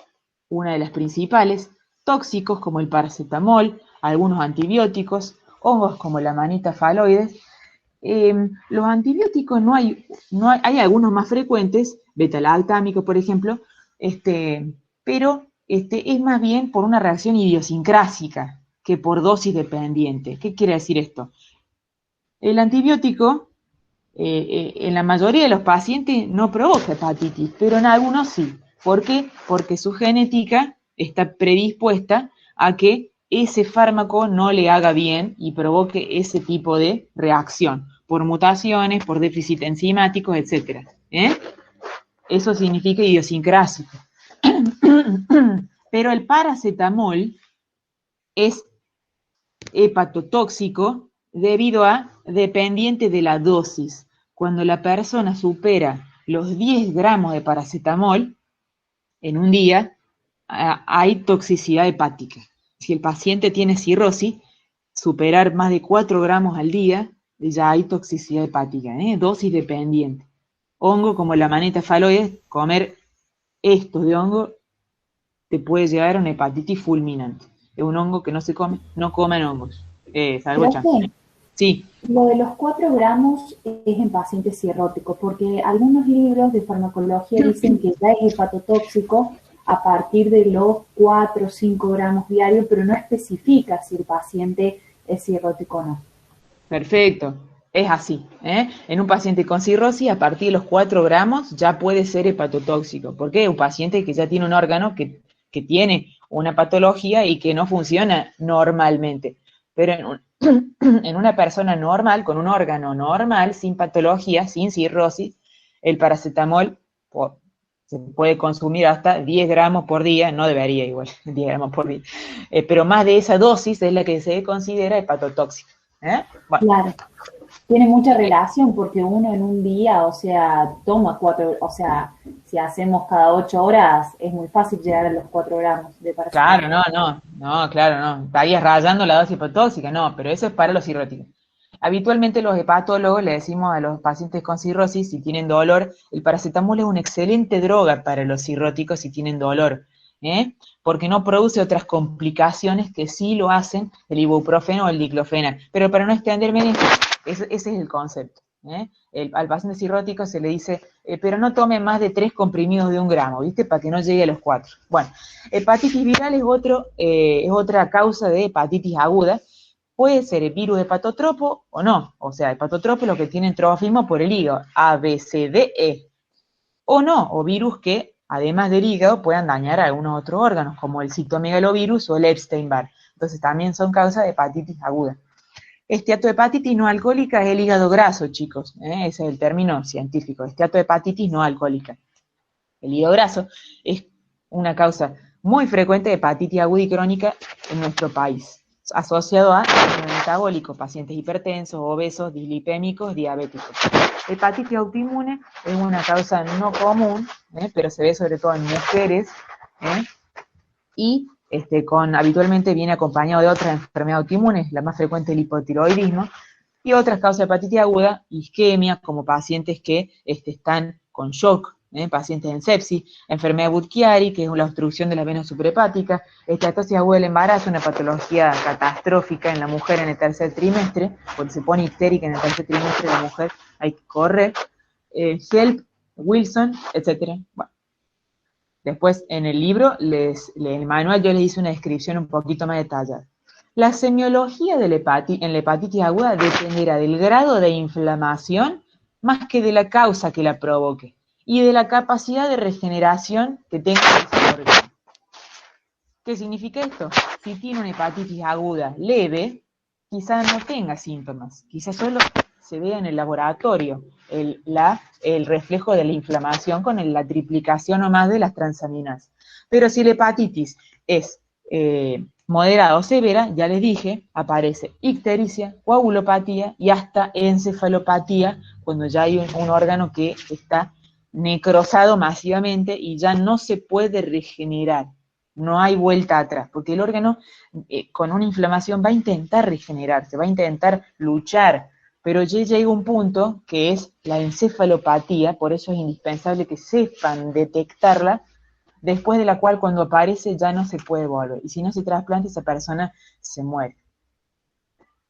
una de las principales, tóxicos como el paracetamol, algunos antibióticos, hongos como la manita faloides. Los antibióticos hay algunos más frecuentes, beta-lactámico, por ejemplo, pero es más bien por una reacción idiosincrásica que por dosis dependiente. ¿Qué quiere decir esto? El antibiótico en la mayoría de los pacientes no provoca hepatitis, pero en algunos sí. ¿Por qué? Porque su genética está predispuesta a que ese fármaco no le haga bien y provoque ese tipo de reacción, por mutaciones, por déficit enzimáticos, etc. Eso significa idiosincrásico. Pero el paracetamol es hepatotóxico debido a dependiente de la dosis. Cuando la persona supera los 10 gramos de paracetamol en un día, hay toxicidad hepática. Si el paciente tiene cirrosis, superar más de 4 gramos al día, ya hay toxicidad hepática, dosis dependiente. Hongo como la manita faloides, comer estos de hongo te puede llevar a una hepatitis fulminante. Es un hongo que no se come, no comen hongos. Salvo chance. Sí. Lo de los 4 gramos es en pacientes cirróticos, porque algunos libros de farmacología dicen que ya es hepatotóxico a partir de los 4 o 5 gramos diarios, pero no especifica si el paciente es cirrótico o no. Perfecto, es así. En un paciente con cirrosis, a partir de los 4 gramos ya puede ser hepatotóxico. ¿Por qué? Un paciente que ya tiene un órgano que tiene una patología y que no funciona normalmente. Pero en una persona normal, con un órgano normal, sin patología, sin cirrosis, el paracetamol se puede consumir hasta 10 gramos por día, no debería igual, 10 gramos por día, pero más de esa dosis es la que se considera hepatotóxica. Bueno. Claro, tiene mucha relación porque uno en un día, o sea, toma 4, o sea, si hacemos cada 8 horas, es muy fácil llegar a los 4 gramos de paracetamol. Claro, no, estarías rayando la dosis hipotóxica, no, pero eso es para los cirróticos. Habitualmente los hepatólogos le decimos a los pacientes con cirrosis, si tienen dolor, el paracetamol es una excelente droga para los cirróticos si tienen dolor, porque no produce otras complicaciones que sí lo hacen el ibuprofeno o el diclofenac. Pero para no extenderme, ese es el concepto. Al paciente cirrótico se le dice, pero no tome más de 3 comprimidos de 1 gramo, ¿viste? Para que no llegue a los 4. Bueno, hepatitis viral es otra causa de hepatitis aguda. Puede ser el virus hepatotropo o no. O sea, hepatotropo es lo que tienen trofismo por el hígado, A, B, C, D, E. O no, o virus que, además del hígado, puedan dañar a algunos otros órganos, como el citomegalovirus o el Epstein-Barr. Entonces también son causas de hepatitis aguda. Esteatohepatitis no alcohólica es el hígado graso, chicos. Ese es el término científico. Esteatohepatitis no alcohólica. El hígado graso es una causa muy frecuente de hepatitis aguda y crónica en nuestro país, asociado a metabólicos, pacientes hipertensos, obesos, dislipémicos, diabéticos. Hepatitis autoinmune es una causa no común, pero se ve sobre todo en mujeres, y habitualmente viene acompañado de otras enfermedades autoinmunes, la más frecuente es el hipotiroidismo, y otras causas de hepatitis aguda, isquemia, como pacientes que están con shock, pacientes en sepsis, enfermedad Budd-Chiari, que es la obstrucción de las venas suprahepáticas, esteatosis aguda del embarazo, una patología catastrófica en la mujer en el tercer trimestre, cuando se pone histérica en el tercer trimestre, la mujer hay que correr, HELP, Wilson, etc. Bueno. Después, en el libro, en el manual, yo les hice una descripción un poquito más detallada. La semiología en la hepatitis aguda dependerá del grado de inflamación más que de la causa que la provoque y de la capacidad de regeneración que tenga ese órgano. ¿Qué significa esto? Si tiene una hepatitis aguda leve, quizás no tenga síntomas, quizás solo se vea en el laboratorio el reflejo de la inflamación con la triplicación o más de las transaminasas. Pero si la hepatitis es moderada o severa, ya les dije, aparece ictericia, coagulopatía y hasta encefalopatía, cuando ya hay un órgano que está necrosado masivamente y ya no se puede regenerar. No hay vuelta atrás, porque el órgano con una inflamación va a intentar regenerarse, va a intentar luchar, pero ya llega un punto que es la encefalopatía, por eso es indispensable que sepan detectarla, después de la cual cuando aparece ya no se puede volver, y si no se trasplanta esa persona se muere.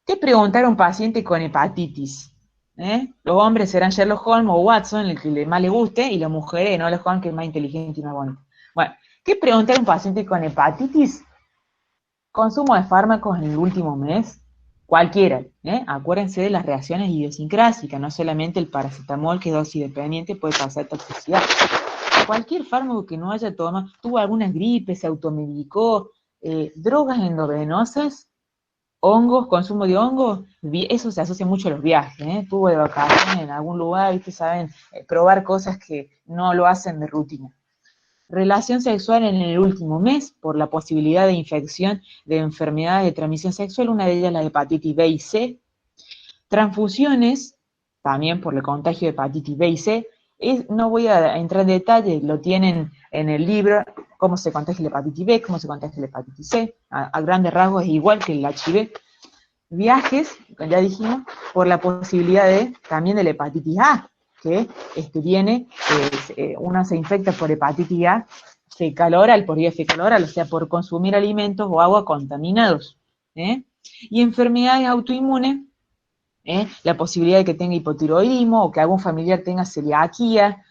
¿Qué preguntar a un paciente con hepatitis? Los hombres serán Sherlock Holmes o Watson, el que más le guste, y las mujeres, no, Sherlock Holmes, que es más inteligente y más bonito. Bueno, ¿qué preguntar a un paciente con hepatitis? Consumo de fármacos en el último mes, cualquiera, acuérdense de las reacciones idiosincrásicas, no solamente el paracetamol, que es dosis dependiente, puede causar toxicidad. Cualquier fármaco que no haya tomado, tuvo alguna gripe, se automedicó, drogas endovenosas, hongos, consumo de hongos, eso se asocia mucho a los viajes, tuvo de vacaciones en algún lugar, ¿viste? Saben, probar cosas que no lo hacen de rutina. Relación sexual en el último mes, por la posibilidad de infección de enfermedades de transmisión sexual, una de ellas la hepatitis B y C. Transfusiones, también por el contagio de hepatitis B y C. No voy a entrar en detalle, lo tienen en el libro, cómo se contagia la hepatitis B, cómo se contagia la hepatitis C. A grandes rasgos es igual que el HIV. Viajes, ya dijimos, por la posibilidad también de la hepatitis A, que viene, uno se infecta por hepatitis A fecal oral, por vía fecal oral, o sea, por consumir alimentos o agua contaminados. Y enfermedades autoinmunes, la posibilidad de que tenga hipotiroidismo o que algún familiar tenga celiaquía,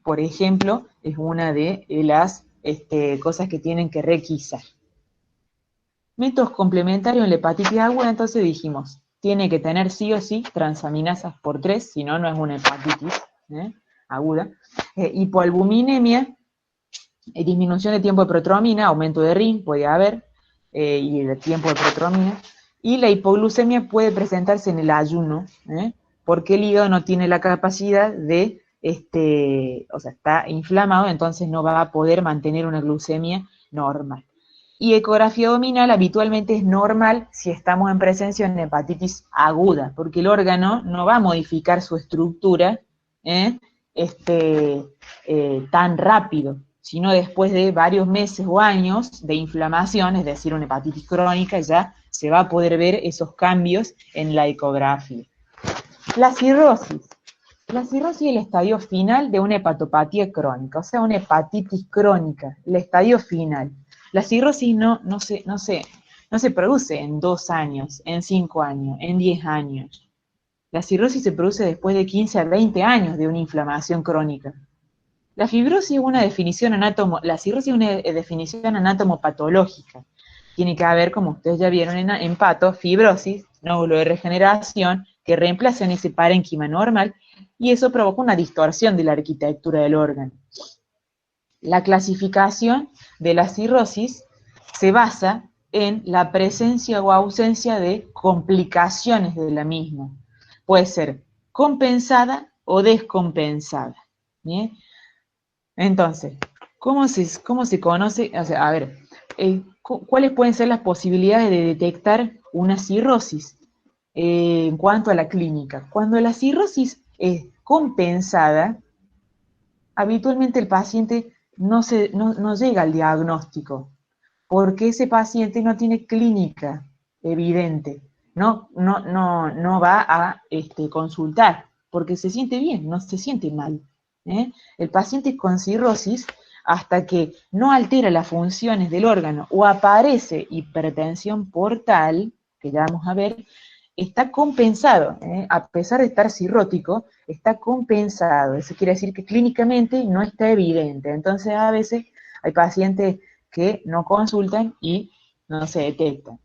por ejemplo, es una de las cosas que tienen que requisar. Métodos complementarios en la hepatitis aguda, entonces dijimos, tiene que tener sí o sí transaminasas por 3, si no, no es una hepatitis aguda. Hipoalbuminemia, disminución de tiempo de protrombina, aumento de RIN, puede haber, y el tiempo de protrombina. Y la hipoglucemia puede presentarse en el ayuno, porque el hígado no tiene la capacidad de, o sea, está inflamado, entonces no va a poder mantener una glucemia normal. Y ecografía abdominal habitualmente es normal si estamos en presencia de una hepatitis aguda, porque el órgano no va a modificar su estructura tan rápido, sino después de varios meses o años de inflamación, es decir, una hepatitis crónica, ya se va a poder ver esos cambios en la ecografía. La cirrosis. La cirrosis es el estadio final de una hepatopatía crónica, o sea, una hepatitis crónica, el estadio final. La cirrosis no se produce en 2 años, en 5 años, en 10 años. La cirrosis se produce después de 15 a 20 años de una inflamación crónica. La fibrosis es una definición la cirrosis es una definición anatomopatológica. Tiene que haber, como ustedes ya vieron en pato, fibrosis, nódulo de regeneración, que reemplazan ese parénquima normal, y eso provoca una distorsión de la arquitectura del órgano. La clasificación de la cirrosis se basa en la presencia o ausencia de complicaciones de la misma. Puede ser compensada o descompensada. ¿Bien? Entonces, ¿cómo se conoce? O sea, a ver, ¿cuáles pueden ser las posibilidades de detectar una cirrosis en cuanto a la clínica? Cuando la cirrosis es compensada, habitualmente el paciente no llega al diagnóstico, porque ese paciente no tiene clínica evidente, no va a consultar, porque se siente bien, no se siente mal. El paciente con cirrosis, hasta que no altera las funciones del órgano o aparece hipertensión portal, que ya vamos a ver, está compensado, a pesar de estar cirrótico, está compensado. Eso quiere decir que clínicamente no está evidente. Entonces, a veces hay pacientes que no consultan y no se detectan.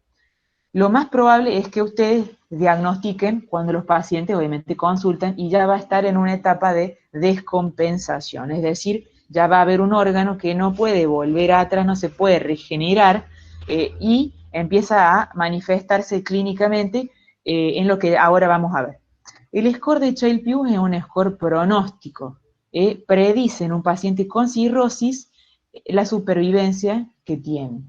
Lo más probable es que ustedes diagnostiquen cuando los pacientes obviamente consultan y ya va a estar en una etapa de descompensación, es decir, ya va a haber un órgano que no puede volver atrás, no se puede regenerar y empieza a manifestarse clínicamente en lo que ahora vamos a ver. El score de Child-Pugh es un score pronóstico, predice en un paciente con cirrosis la supervivencia que tiene.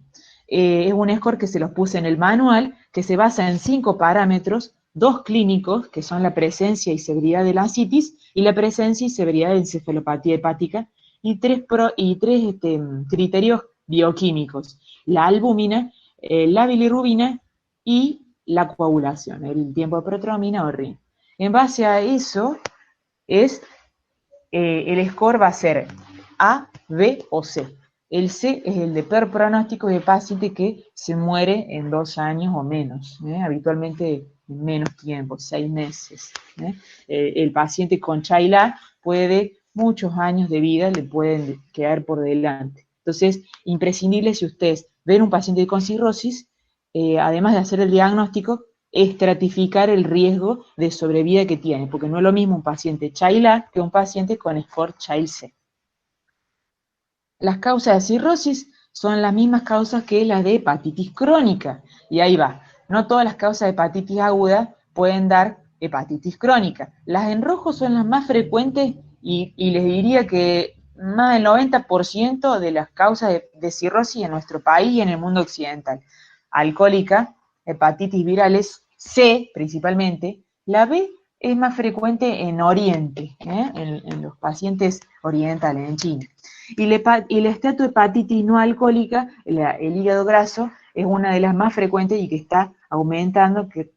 Es un score que se los puse en el manual, que se basa en 5 parámetros, 2 clínicos, que son la presencia y severidad de la ascitis, y la presencia y severidad de encefalopatía hepática, y tres criterios bioquímicos, la albúmina, la bilirrubina y la coagulación, el tiempo de protrombina o RIN. En base a eso, el score va a ser A, B o C. El C es el de peor pronóstico de paciente que se muere en 2 años o menos, habitualmente en menos tiempo, 6 meses. El paciente con Child-A puede, muchos años de vida le pueden quedar por delante. Entonces, imprescindible si ustedes ven un paciente con cirrosis, además de hacer el diagnóstico, estratificar el riesgo de sobrevida que tiene, porque no es lo mismo un paciente Child-A que un paciente con score Child-C. Las causas de cirrosis son las mismas causas que las de hepatitis crónica, y ahí va. No todas las causas de hepatitis aguda pueden dar hepatitis crónica. Las en rojo son las más frecuentes y les diría que más del 90% de las causas de cirrosis en nuestro país y en el mundo occidental. Alcohólica, hepatitis virales, C principalmente. La B es más frecuente en Oriente, en los pacientes orientales, en China. Y la esteatohepatitis no alcohólica, el hígado graso, es una de las más frecuentes y que está aumentando, que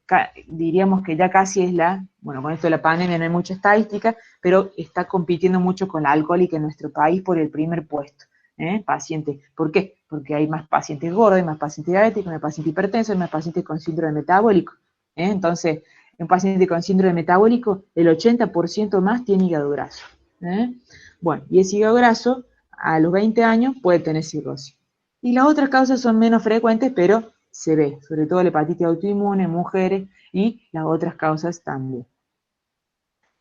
diríamos que ya casi es bueno, con esto de la pandemia no hay mucha estadística, pero está compitiendo mucho con la alcohólica en nuestro país por el primer puesto. Pacientes. ¿Por qué? Porque hay más pacientes gordos, hay más pacientes diabéticos, hay más pacientes hipertensos, hay más pacientes con síndrome metabólico. Entonces, un paciente con síndrome metabólico, el 80% más tiene hígado graso. Bueno, y ese hígado graso, a los 20 años, puede tener cirrosis. Y las otras causas son menos frecuentes, pero se ve, sobre todo la hepatitis autoinmune en mujeres y las otras causas también.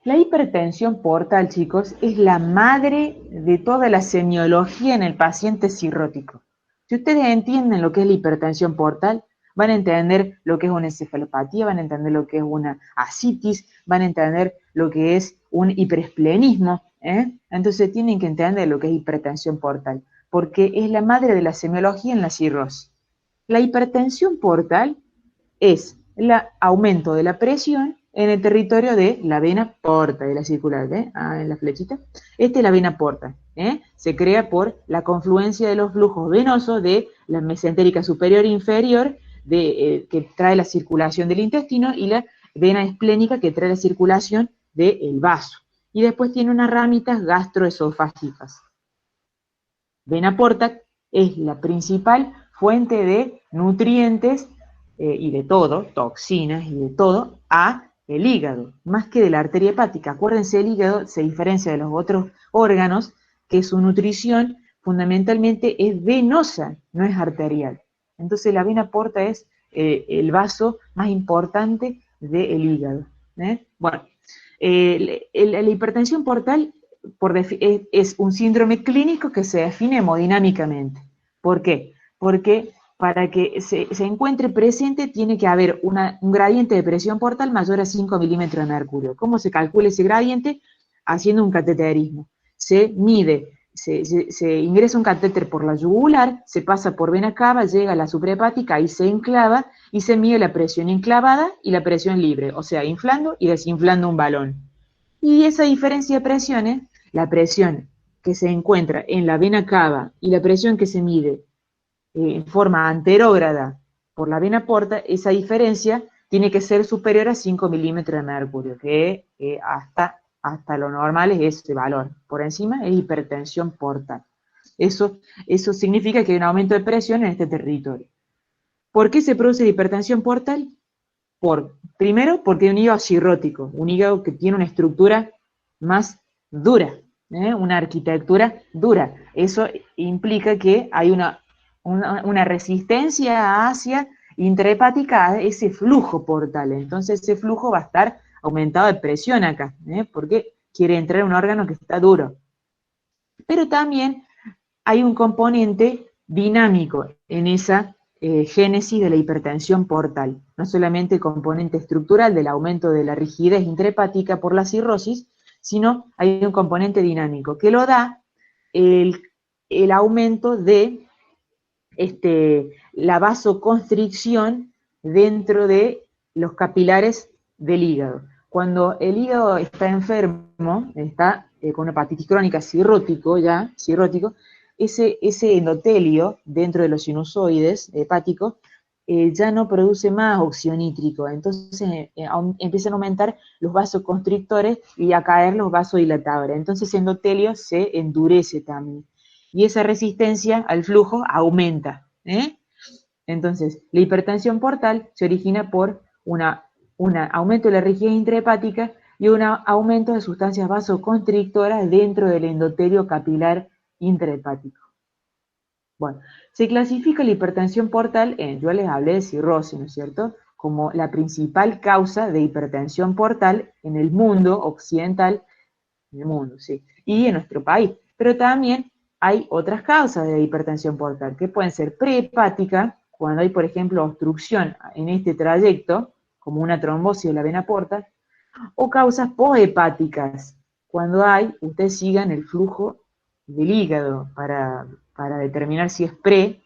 La hipertensión portal, chicos, es la madre de toda la semiología en el paciente cirrótico. Si ustedes entienden lo que es la hipertensión portal, van a entender lo que es una encefalopatía, van a entender lo que es una ascitis, van a entender lo que es un hiperesplenismo. Entonces tienen que entender lo que es hipertensión portal, porque es la madre de la semiología en la cirrosis. La hipertensión portal es el aumento de la presión en el territorio de la vena porta, de la circular, ¿ves? En la flechita. Esta es la vena porta, se crea por la confluencia de los flujos venosos de la mesentérica superior e inferior, que trae la circulación del intestino, y la vena esplénica, que trae la circulación del vaso. Y después tiene unas ramitas gastroesofágicas. Vena porta es la principal fuente de nutrientes y de todo, toxinas y de todo, a el hígado, más que de la arteria hepática. Acuérdense, el hígado se diferencia de los otros órganos, que su nutrición fundamentalmente es venosa, no es arterial. Entonces la vena porta es el vaso más importante del hígado. Bueno, la hipertensión portal es un síndrome clínico que se define hemodinámicamente. ¿Por qué? Porque para que se encuentre presente tiene que haber un gradiente de presión portal mayor a 5 milímetros de mercurio. ¿Cómo se calcula ese gradiente? Haciendo un cateterismo. Se mide, se ingresa un catéter por la yugular, se pasa por vena cava, llega a la suprahepática y se enclava, y se mide la presión enclavada y la presión libre, o sea, inflando y desinflando un balón. Y esa diferencia de presiones, la presión que se encuentra en la vena cava y la presión que se mide en forma anterógrada por la vena porta, esa diferencia tiene que ser superior a 5 milímetros de mercurio, que hasta lo normal es ese valor. Por encima es hipertensión portal. Eso significa que hay un aumento de presión en este territorio. ¿Por qué se produce la hipertensión portal? Primero, porque hay un hígado cirrótico, un hígado que tiene una estructura más dura, una arquitectura dura. Eso implica que hay una resistencia hacia intrahepática a ese flujo portal. Entonces ese flujo va a estar aumentado de presión acá, porque quiere entrar un órgano que está duro. Pero también hay un componente dinámico en esa génesis de la hipertensión portal. No solamente el componente estructural del aumento de la rigidez intrahepática por la cirrosis, sino hay un componente dinámico que lo da el aumento de la vasoconstricción dentro de los capilares del hígado. Cuando el hígado está enfermo, está con una hepatitis crónica cirrótico, ese endotelio dentro de los sinusoides hepáticos ya no produce más óxido nítrico, entonces empiezan a aumentar los vasoconstrictores y a caer los vasodilatadores, entonces ese endotelio se endurece también, y esa resistencia al flujo aumenta. Entonces, la hipertensión portal se origina por un aumento de la rigidez intrahepática y un aumento de sustancias vasoconstrictoras dentro del endotelio capilar intrahepático. Bueno, se clasifica la hipertensión portal yo les hablé de cirrosis, ¿no es cierto?, como la principal causa de hipertensión portal en el mundo occidental, en el mundo, sí, y en nuestro país. Pero también hay otras causas de hipertensión portal, que pueden ser prehepática, cuando hay, por ejemplo, obstrucción en este trayecto, como una trombosis de la vena portal, o causas poshepáticas, cuando ustedes sigan el flujo del hígado para determinar si es pre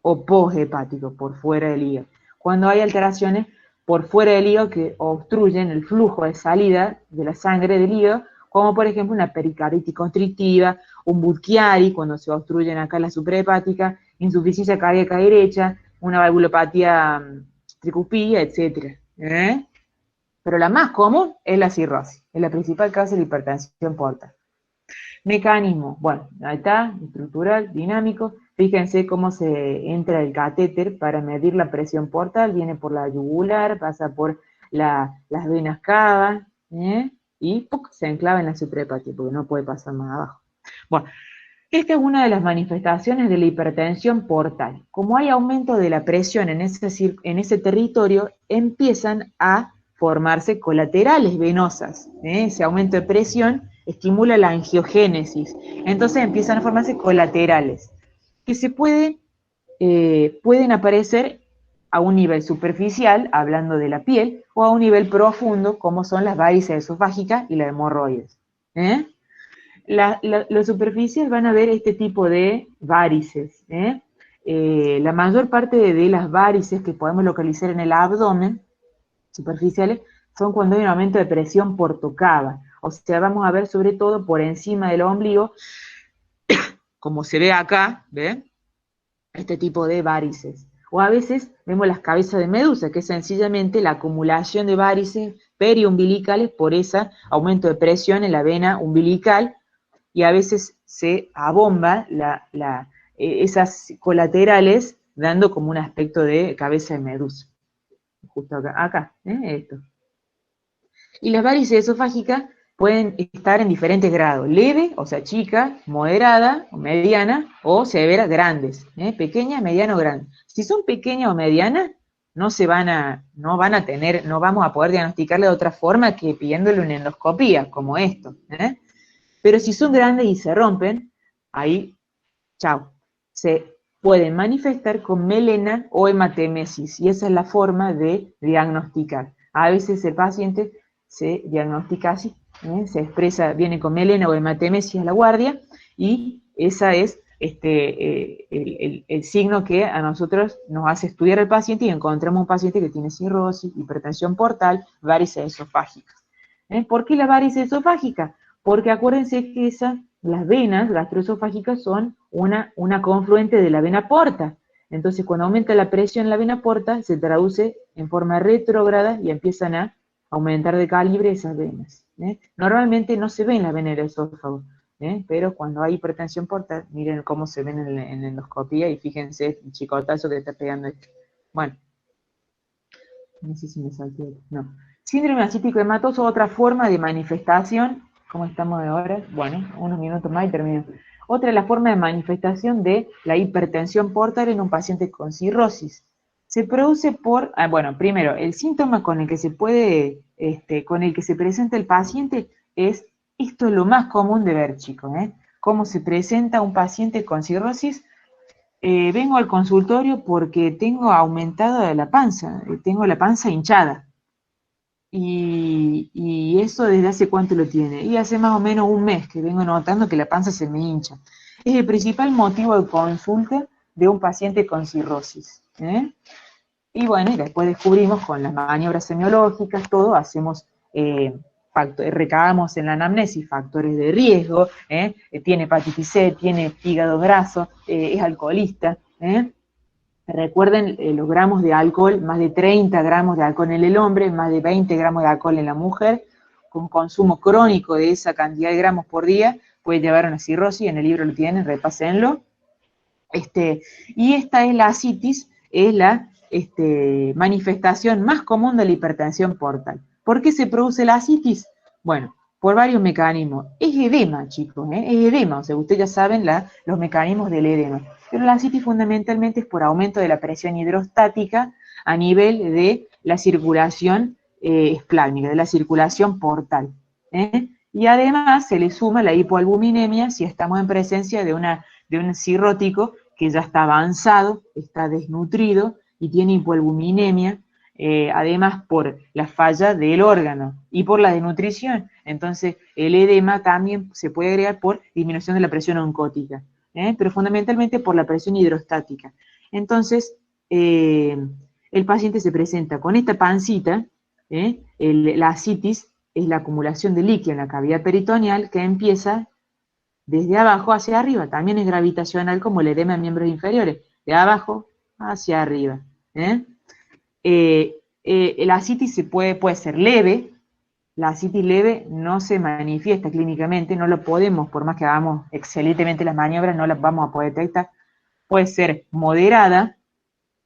o poshepático, por fuera del hígado. Cuando hay alteraciones por fuera del hígado que obstruyen el flujo de salida de la sangre del hígado, como por ejemplo una pericarditis constrictiva, un Budd-Chiari, cuando se obstruyen acá la suprahepática, insuficiencia cardíaca derecha, una valvulopatía tricupilla, etc. Pero la más común es la cirrosis, es la principal causa de la hipertensión portal. Mecanismo, bueno, ahí está, estructural, dinámico. Fíjense cómo se entra el catéter para medir la presión portal, viene por la yugular, pasa por las venas cava, y ¡puc!, se enclava en la suprahepática, porque no puede pasar más abajo. Bueno, esta es una de las manifestaciones de la hipertensión portal. Como hay aumento de la presión en ese territorio, empiezan a formarse colaterales venosas. Ese aumento de presión estimula la angiogénesis. Entonces empiezan a formarse colaterales, que pueden aparecer a un nivel superficial, hablando de la piel, o a un nivel profundo, como son las varices esofágicas y las hemorroides. Los superficiales van a ver este tipo de varices. La mayor parte de las varices que podemos localizar en el abdomen, superficiales, son cuando hay un aumento de presión portocava. O sea, vamos a ver sobre todo por encima del ombligo, como se ve acá, ¿ven? Este tipo de varices. O a veces vemos las cabezas de medusa, que es sencillamente la acumulación de varices periumbilicales por ese aumento de presión en la vena umbilical, y a veces se abomba esas colaterales, dando como un aspecto de cabeza de medusa. Justo acá, esto. Y las varices esofágicas pueden estar en diferentes grados, leve, o sea, chica, moderada, o mediana, o severa, grandes, pequeña, mediana o grande. Si son pequeñas o medianas, no vamos a poder diagnosticarle de otra forma que pidiéndole una endoscopía, como esto, Pero si son grandes y se rompen, ahí, chao, se pueden manifestar con melena o hematemesis, y esa es la forma de diagnosticar. A veces el paciente se diagnostica así, se expresa, viene con melena o hematemesis a la guardia, y esa es el signo que a nosotros nos hace estudiar al paciente y encontramos un paciente que tiene cirrosis, hipertensión portal, varices esofágicas. ¿Por qué la varices esofágica? Porque acuérdense que las venas gastroesofágicas son una confluente de la vena porta. Entonces, cuando aumenta la presión en la vena porta, se traduce en forma retrógrada y empiezan a aumentar de calibre esas venas. Normalmente no se ve en la vena del esófago, pero cuando hay hipertensión portal, miren cómo se ven en la endoscopía y fíjense el chicotazo que está pegando esto. Bueno, no sé si me salté. No. Síndrome ascítico hematoso, otra forma de manifestación. ¿Cómo estamos de ahora? Bueno, unos minutos más y termino. Otra es la forma de manifestación de la hipertensión portal en un paciente con cirrosis. Se produce por, primero, el síntoma con el que se presenta el paciente es, esto es lo más común de ver, chicos, cómo se presenta un paciente con cirrosis. Vengo al consultorio porque tengo aumentada la panza, tengo la panza hinchada. Y eso desde hace cuánto lo tiene. Y hace más o menos un mes que vengo notando que la panza se me hincha. Es el principal motivo de consulta de un paciente con cirrosis. Y bueno, y después descubrimos con las maniobras semiológicas, todo, hacemos, recabamos en la anamnesis factores de riesgo, tiene hepatitis C, tiene hígado graso, es alcoholista, Recuerden los gramos de alcohol, más de 30 gramos de alcohol en el hombre, más de 20 gramos de alcohol en la mujer, con consumo crónico de esa cantidad de gramos por día, puede llevar a una cirrosis, en el libro lo tienen, repásenlo. Y esta es la ascitis, es la manifestación más común de la hipertensión portal. ¿Por qué se produce la ascitis? Bueno, por varios mecanismos. Es edema, chicos, es edema, o sea, ustedes ya saben los mecanismos del edema. Pero la ascitis fundamentalmente es por aumento de la presión hidrostática a nivel de la circulación esplácnica, de la circulación portal. Y además se le suma la hipoalbuminemia si estamos en presencia de un cirrótico que ya está avanzado, está desnutrido y tiene hipoalbuminemia, además por la falla del órgano y por la desnutrición. Entonces el edema también se puede agregar por disminución de la presión oncótica, pero fundamentalmente por la presión hidrostática. Entonces el paciente se presenta con esta pancita, la ascitis es la acumulación de líquido en la cavidad peritoneal que empieza desde abajo hacia arriba, también es gravitacional como el edema en miembros inferiores, de abajo hacia arriba. La ascitis puede ser leve. La ascitis leve no se manifiesta clínicamente, no lo podemos, por más que hagamos excelentemente las maniobras, no las vamos a poder detectar. Puede ser moderada,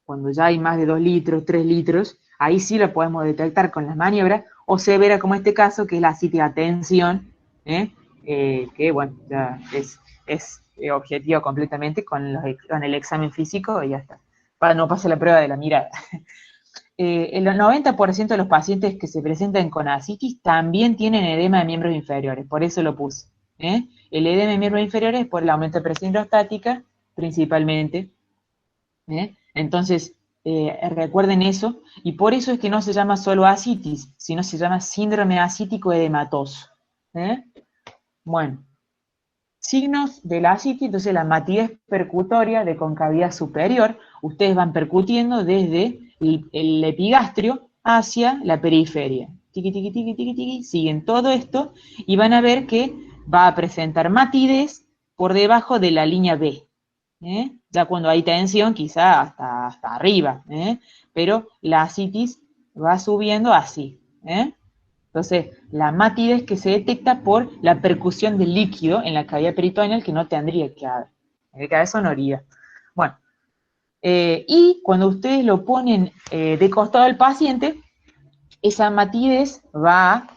cuando ya hay más de 2 litros, 3 litros, ahí sí la podemos detectar con las maniobras, o severa como este caso, que es la ascitis a tensión, que bueno, ya es objetivo completamente con el examen físico y ya está. No pasa la prueba de la mirada. El 90% de los pacientes que se presentan con ascitis también tienen edema de miembros inferiores, por eso lo puse. El edema de miembros inferiores es por el aumento de presión hidrostática, principalmente. Entonces, recuerden eso, y por eso es que no se llama solo ascitis, sino se llama síndrome ascítico edematoso. Bueno, signos de la ascitis, entonces la matidez percutoria de concavidad superior, ustedes van percutiendo desde el epigastrio hacia la periferia. Tiqui, tiqui, tiqui, tiqui, tiqui, siguen todo esto y van a ver que va a presentar matidez por debajo de la línea B. Ya cuando hay tensión, quizá hasta arriba, pero la ascitis va subiendo así. Entonces, la matidez que se detecta por la percusión del líquido en la cavidad peritoneal que no tendría que haber. Tendría que haber sonoridad. Bueno, y cuando ustedes lo ponen de costado al paciente, esa matidez va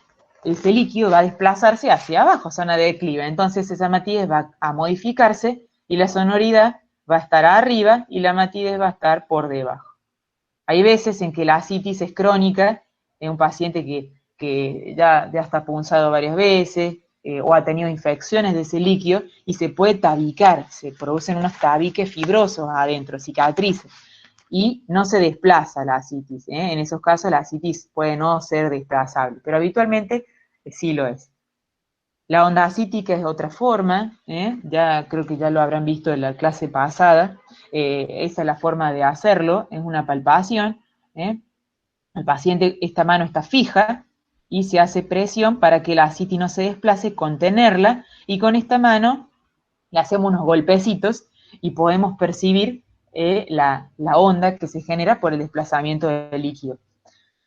ese líquido va a desplazarse hacia abajo, zona de declive. Entonces esa matidez va a modificarse y la sonoridad va a estar arriba y la matidez va a estar por debajo. Hay veces en que la asitis es crónica, en un paciente que ya está punzado varias veces, o ha tenido infecciones de ese líquido, y se puede tabicar, se producen unos tabiques fibrosos adentro, cicatrices, y no se desplaza la asitis. En esos casos la asitis puede no ser desplazable, pero habitualmente sí lo es. La onda asítica es otra forma, ya creo que ya lo habrán visto en la clase pasada, esa es la forma de hacerlo, es una palpación, el paciente, esta mano está fija y se hace presión para que la asitis no se desplace, contenerla, y con esta mano le hacemos unos golpecitos y podemos percibir la onda que se genera por el desplazamiento del líquido.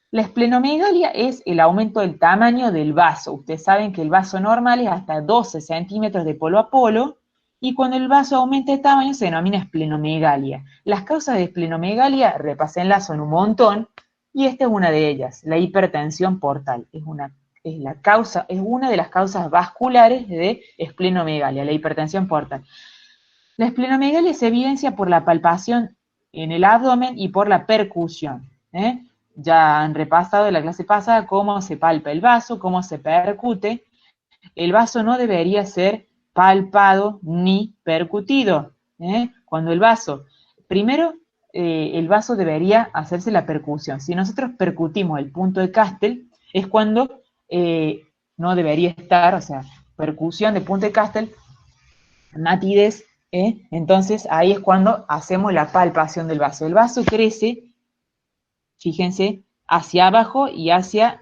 La esplenomegalia es el aumento del tamaño del vaso. Ustedes saben que el vaso normal es hasta 12 centímetros de polo a polo, y cuando el vaso aumenta de tamaño se denomina esplenomegalia. Las causas de esplenomegalia, repásenlas, son un montón, y esta es una de ellas, la hipertensión portal. Es una de las causas vasculares de esplenomegalia, la hipertensión portal. La esplenomegalia se evidencia por la palpación en el abdomen y por la percusión. Ya han repasado en la clase pasada cómo se palpa el vaso, cómo se percute. El vaso no debería ser palpado ni percutido. Cuando el vaso, primero, el vaso debería hacerse la percusión. Si nosotros percutimos el punto de Castel, es cuando no debería estar, o sea, percusión de punto de Castel, matidez, entonces ahí es cuando hacemos la palpación del vaso. El vaso crece, fíjense, hacia abajo y hacia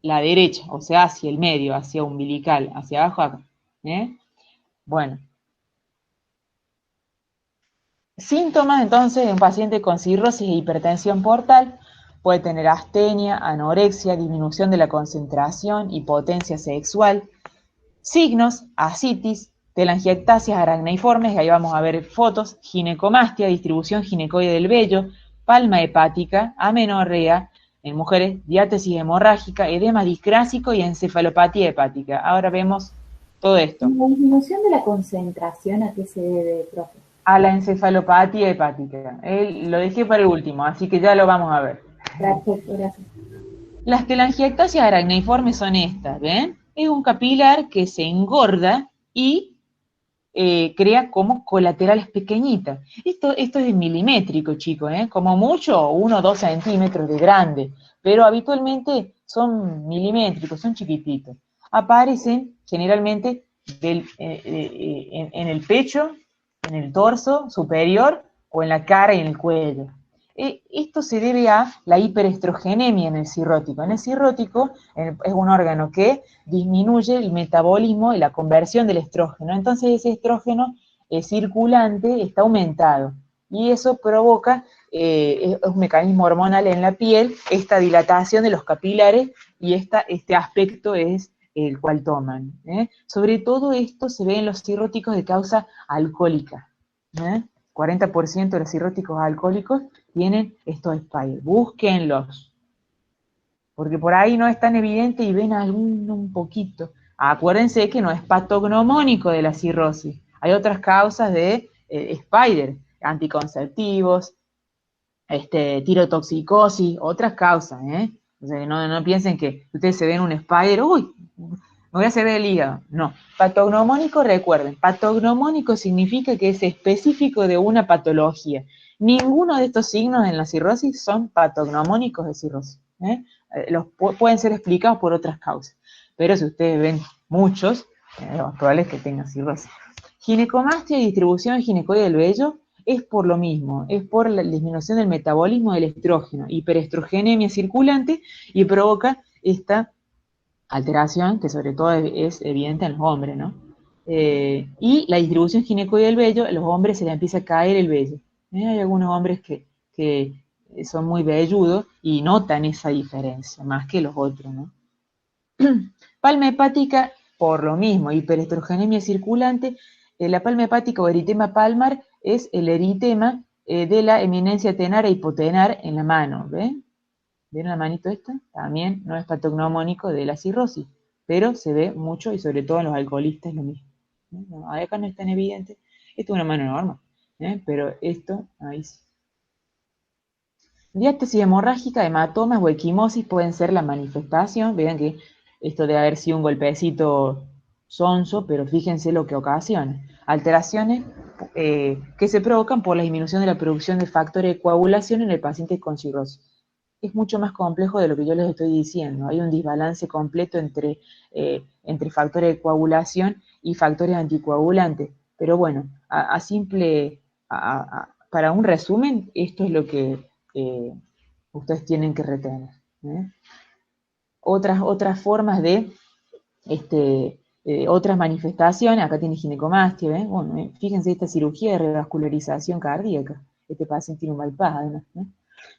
la derecha, o sea, hacia el medio, hacia umbilical, hacia abajo acá. Bueno. Síntomas, entonces, de un paciente con cirrosis e hipertensión portal: puede tener astenia, anorexia, disminución de la concentración, impotencia sexual. Signos: asitis, telangiectasias aracneiformes, y ahí vamos a ver fotos, ginecomastia, distribución ginecoide del vello, palma hepática, amenorrea, en mujeres, diátesis hemorrágica, edema discrásico y encefalopatía hepática. Ahora vemos todo esto. La disminución de la concentración, ¿a qué se debe, profe? A la encefalopatía hepática. Lo dejé para el último, así que ya lo vamos a ver. Perfecto, gracias. Las telangiectasias aracneiformes son estas, ¿ven? Es un capilar que se engorda y crea como colaterales pequeñitas. Esto es milimétrico, chicos, como mucho 1 o 2 centímetros de grande, pero habitualmente son milimétricos, son chiquititos. Aparecen generalmente en el pecho, en el torso superior, o en la cara y en el cuello. Esto se debe a la hiperestrogenemia en el cirrótico. En el cirrótico es un órgano que disminuye el metabolismo y la conversión del estrógeno. Entonces ese estrógeno circulante está aumentado, y eso provoca, es un mecanismo hormonal en la piel, esta dilatación de los capilares, y este aspecto es el cual toman. Sobre todo esto se ve en los cirróticos de causa alcohólica. 40% de los cirróticos alcohólicos tienen estos spiders. Búsquenlos, porque por ahí no es tan evidente y ven un poquito. Acuérdense que no es patognomónico de la cirrosis. Hay otras causas de spider, anticonceptivos, tirotoxicosis, otras causas, O sea, no piensen que ustedes se ven un spider, uy, me voy a hacer el hígado. No, patognomónico, recuerden, patognomónico significa que es específico de una patología. Ninguno de estos signos en la cirrosis son patognomónicos de cirrosis. Pueden ser explicados por otras causas, pero si ustedes ven muchos, lo más probable es que tengan cirrosis. Ginecomastia y distribución ginecoide del vello es por lo mismo, es por la disminución del metabolismo del estrógeno, hiperestrogenemia circulante, y provoca esta alteración que sobre todo es evidente en los hombres, ¿no? Y la distribución ginecoide del vello, a los hombres se les empieza a caer el vello. Hay algunos hombres que son muy velludos y notan esa diferencia, más que los otros, ¿no? Palma hepática, por lo mismo, hiperestrogenemia circulante. La palma hepática o eritema palmar es el eritema de la eminencia tenar e hipotenar en la mano, ¿ven? ¿Ven la manito esta? También no es patognomónico de la cirrosis, pero se ve mucho y sobre todo en los alcoholistas lo mismo. No, acá no es tan evidente. Esto es una mano normal, pero esto, ahí sí. Diástasis hemorrágica, hematomas o equimosis pueden ser la manifestación. Vean que esto debe haber sido un golpecito sonso, pero fíjense lo que ocasiona. Alteraciones que se provocan por la disminución de la producción de factores de coagulación en el paciente con cirrosis. Es mucho más complejo de lo que yo les estoy diciendo. Hay un desbalance completo entre factores de coagulación y factores anticoagulantes. Pero bueno, para un resumen, esto es lo que ustedes tienen que retener. Otras formas de, otras manifestaciones, acá tiene ginecomastia, ¿ven? Bueno, fíjense esta cirugía de revascularización cardíaca. Este paciente tiene un bypass, además, ¿no?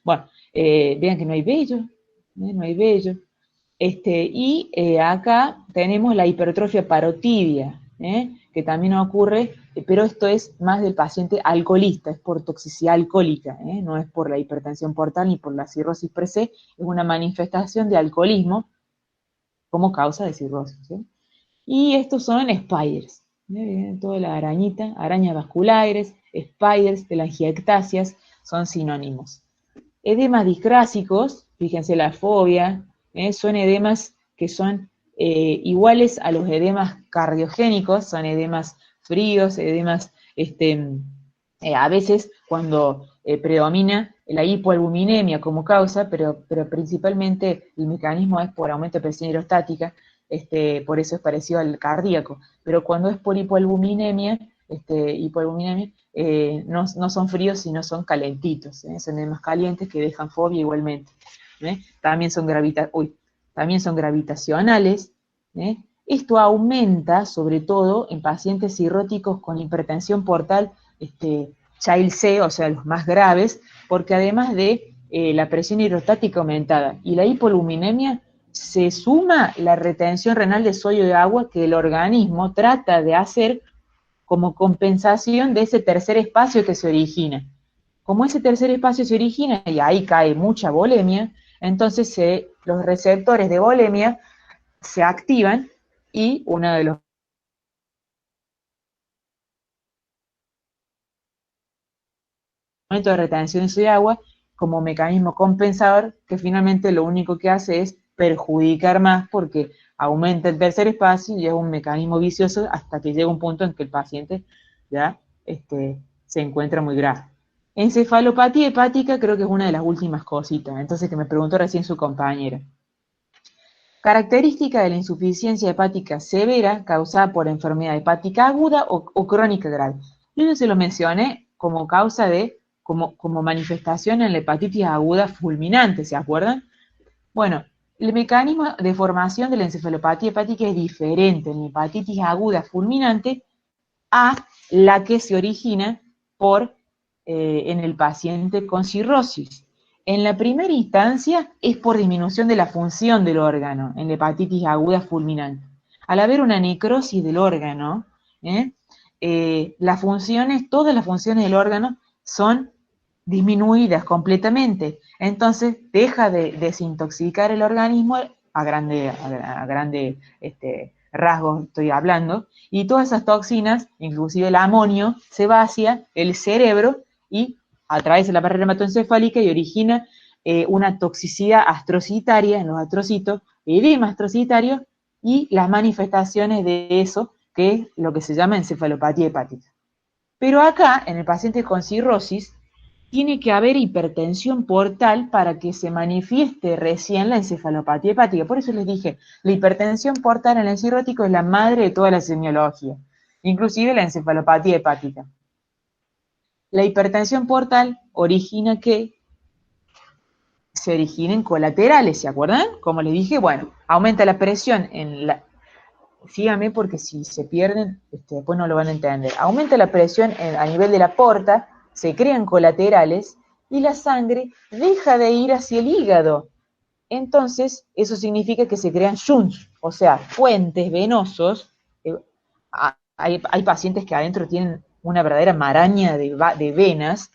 Bueno, vean que no hay vello, no hay vello. Acá tenemos la hipertrofia parotidia, que también ocurre, pero esto es más del paciente alcoholista, es por toxicidad alcohólica, no es por la hipertensión portal ni por la cirrosis per se, es una manifestación de alcoholismo como causa de cirrosis. Y estos son spiders, toda la arañita, arañas vasculares, spiders, telangiectasias, son sinónimos. Edemas discrásicos, fíjense la fobia, son edemas que son iguales a los edemas cardiogénicos, son edemas fríos, edemas, a veces cuando predomina la hipoalbuminemia como causa, pero principalmente el mecanismo es por aumento de presión hidrostática, por eso es parecido al cardíaco, pero cuando es por hipoalbuminemia, no son fríos, sino son calentitos, son edemas calientes que dejan fobia igualmente. También son gravitacionales. Esto aumenta, sobre todo, en pacientes cirróticos con hipertensión portal Child C, o sea, los más graves, porque además de la presión hidrostática aumentada y la hipoalbuminemia, se suma la retención renal de sodio de agua que el organismo trata de hacer como compensación de ese tercer espacio que se origina. Como ese tercer espacio se origina y ahí cae mucha volemia, entonces los receptores de volemia se activan y uno de los momentos de retención de sodio de agua como mecanismo compensador que finalmente lo único que hace es perjudicar más porque aumenta el tercer espacio y es un mecanismo vicioso hasta que llega un punto en que el paciente ya se encuentra muy grave. Encefalopatía hepática creo que es una de las últimas cositas, entonces que me preguntó recién su compañera. Característica de la insuficiencia hepática severa causada por enfermedad hepática aguda o crónica grave. Yo no se lo mencioné como causa como manifestación en la hepatitis aguda fulminante, ¿se acuerdan? Bueno, el mecanismo de formación de la encefalopatía hepática es diferente en la hepatitis aguda fulminante a la que se origina en el paciente con cirrosis. En la primera instancia es por disminución de la función del órgano, en la hepatitis aguda fulminante. Al haber una necrosis del órgano, todas las funciones del órgano son disminuidas completamente. Entonces deja de desintoxicar el organismo a grande rasgos estoy hablando, y todas esas toxinas, inclusive el amonio, se va hacia el cerebro y atraviesa la barrera hematoencefálica y origina una toxicidad astrocitaria en los astrocitos, edema astrocitario y las manifestaciones de eso, que es lo que se llama encefalopatía hepática. Pero acá, en el paciente con cirrosis, tiene que haber hipertensión portal para que se manifieste recién la encefalopatía hepática. Por eso les dije, la hipertensión portal en el cirrótico es la madre de toda la semiología, inclusive la encefalopatía hepática. La hipertensión portal origina que se originen colaterales, ¿se acuerdan? Como les dije, bueno, aumenta la presión síganme porque si se pierden, después no lo van a entender. Aumenta la presión a nivel de la porta, se crean colaterales y la sangre deja de ir hacia el hígado. Entonces, eso significa que se crean shunts, o sea, puentes venosos. Hay pacientes que adentro tienen una verdadera maraña de venas,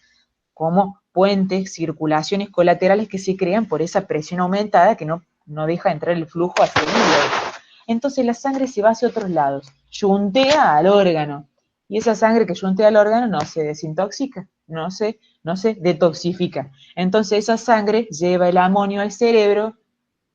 como puentes, circulaciones colaterales que se crean por esa presión aumentada que no deja entrar el flujo hacia el hígado. Entonces la sangre se va hacia otros lados, yuntea al órgano, y esa sangre que yuntea al órgano no se desintoxica, no se detoxifica. Entonces esa sangre lleva el amonio al cerebro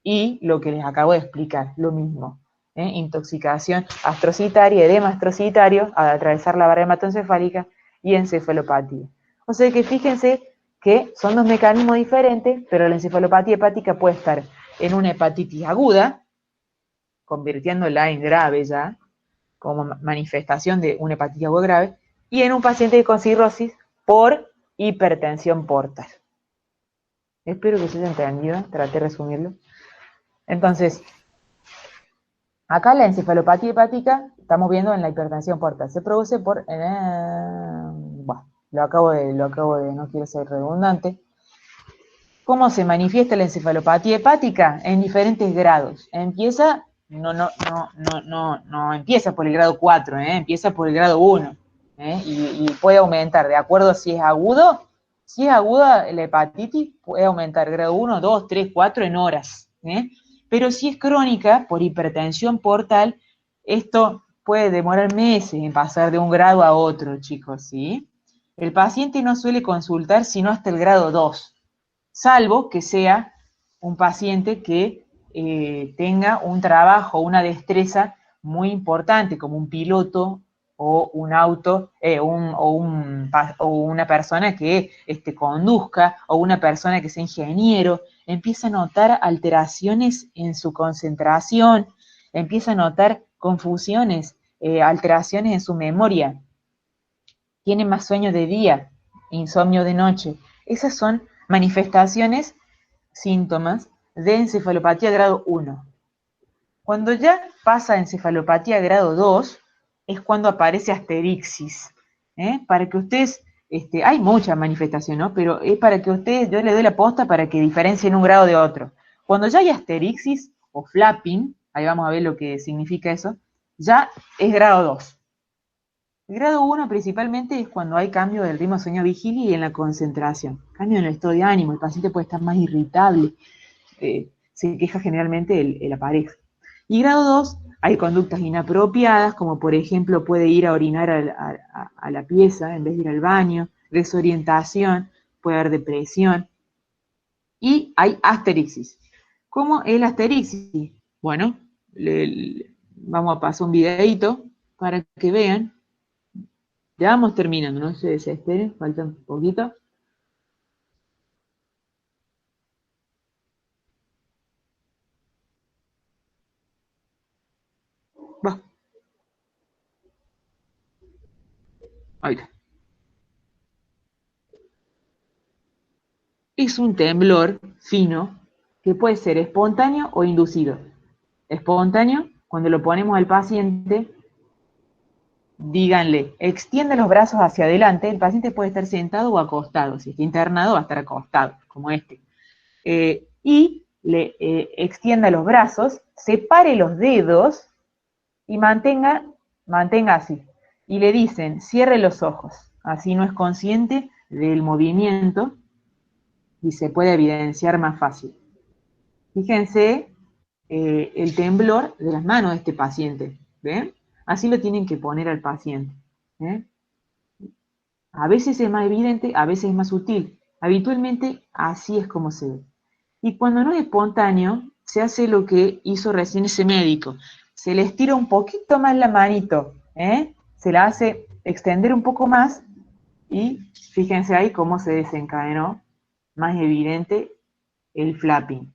y lo que les acabo de explicar, lo mismo. Intoxicación astrocitaria, edema astrocitario, al atravesar la barrera hematoencefálica y encefalopatía. O sea que fíjense que son dos mecanismos diferentes, pero la encefalopatía hepática puede estar en una hepatitis aguda, convirtiéndola en grave ya, como manifestación de una hepatitis aguda grave, y en un paciente con cirrosis por hipertensión portal. Espero que se haya entendido, traté de resumirlo. Entonces, acá la encefalopatía hepática, estamos viendo en la hipertensión portal, se produce por, bueno, lo acabo de, no quiero ser redundante. ¿Cómo se manifiesta la encefalopatía hepática? En diferentes grados. Empieza, no empieza por el grado 4, empieza por el grado 1, y puede aumentar, de acuerdo a si es agudo. Si es aguda la hepatitis, puede aumentar grado 1, 2, 3, 4 en horas, pero si es crónica, por hipertensión portal, esto puede demorar meses en pasar de un grado a otro, chicos, ¿sí? El paciente no suele consultar sino hasta el grado 2, salvo que sea un paciente que tenga un trabajo, una destreza muy importante, como un piloto o un auto, o una persona que conduzca, o una persona que sea ingeniero, empieza a notar alteraciones en su concentración, empieza a notar confusiones, alteraciones en su memoria, tiene más sueño de día, insomnio de noche. Esas son manifestaciones, síntomas de encefalopatía grado 1. Cuando ya pasa a encefalopatía grado 2, es cuando aparece asterixis. Para que ustedes, hay mucha manifestación, ¿no? Pero es para que ustedes, yo les doy la posta para que diferencien un grado de otro. Cuando ya hay asterixis o flapping, ahí vamos a ver lo que significa eso, ya es grado 2. El grado 1 principalmente es cuando hay cambio del ritmo sueño-vigilia y en la concentración. Cambio en el estado de ánimo, el paciente puede estar más irritable, se queja generalmente la pareja. Y grado 2, hay conductas inapropiadas, como por ejemplo puede ir a orinar a la pieza en vez de ir al baño, desorientación, puede haber depresión. Y hay asterixis. ¿Cómo es la asterixis? Bueno, vamos a pasar un videito para que vean. Ya vamos terminando, no se desesperen, falta un poquito. Va. Ahí está. Es un temblor fino que puede ser espontáneo o inducido. Espontáneo, cuando lo ponemos al paciente, díganle, extiende los brazos hacia adelante, el paciente puede estar sentado o acostado, si está internado va a estar acostado, como este. Y le extienda los brazos, separe los dedos y mantenga así. Y le dicen, cierre los ojos, así no es consciente del movimiento y se puede evidenciar más fácil. Fíjense el temblor de las manos de este paciente, ¿ven? Así lo tienen que poner al paciente. A veces es más evidente, a veces es más sutil. Habitualmente así es como se ve. Y cuando no es espontáneo, se hace lo que hizo recién ese médico. Se le estira un poquito más la manito, se la hace extender un poco más y fíjense ahí cómo se desencadenó más evidente el flapping.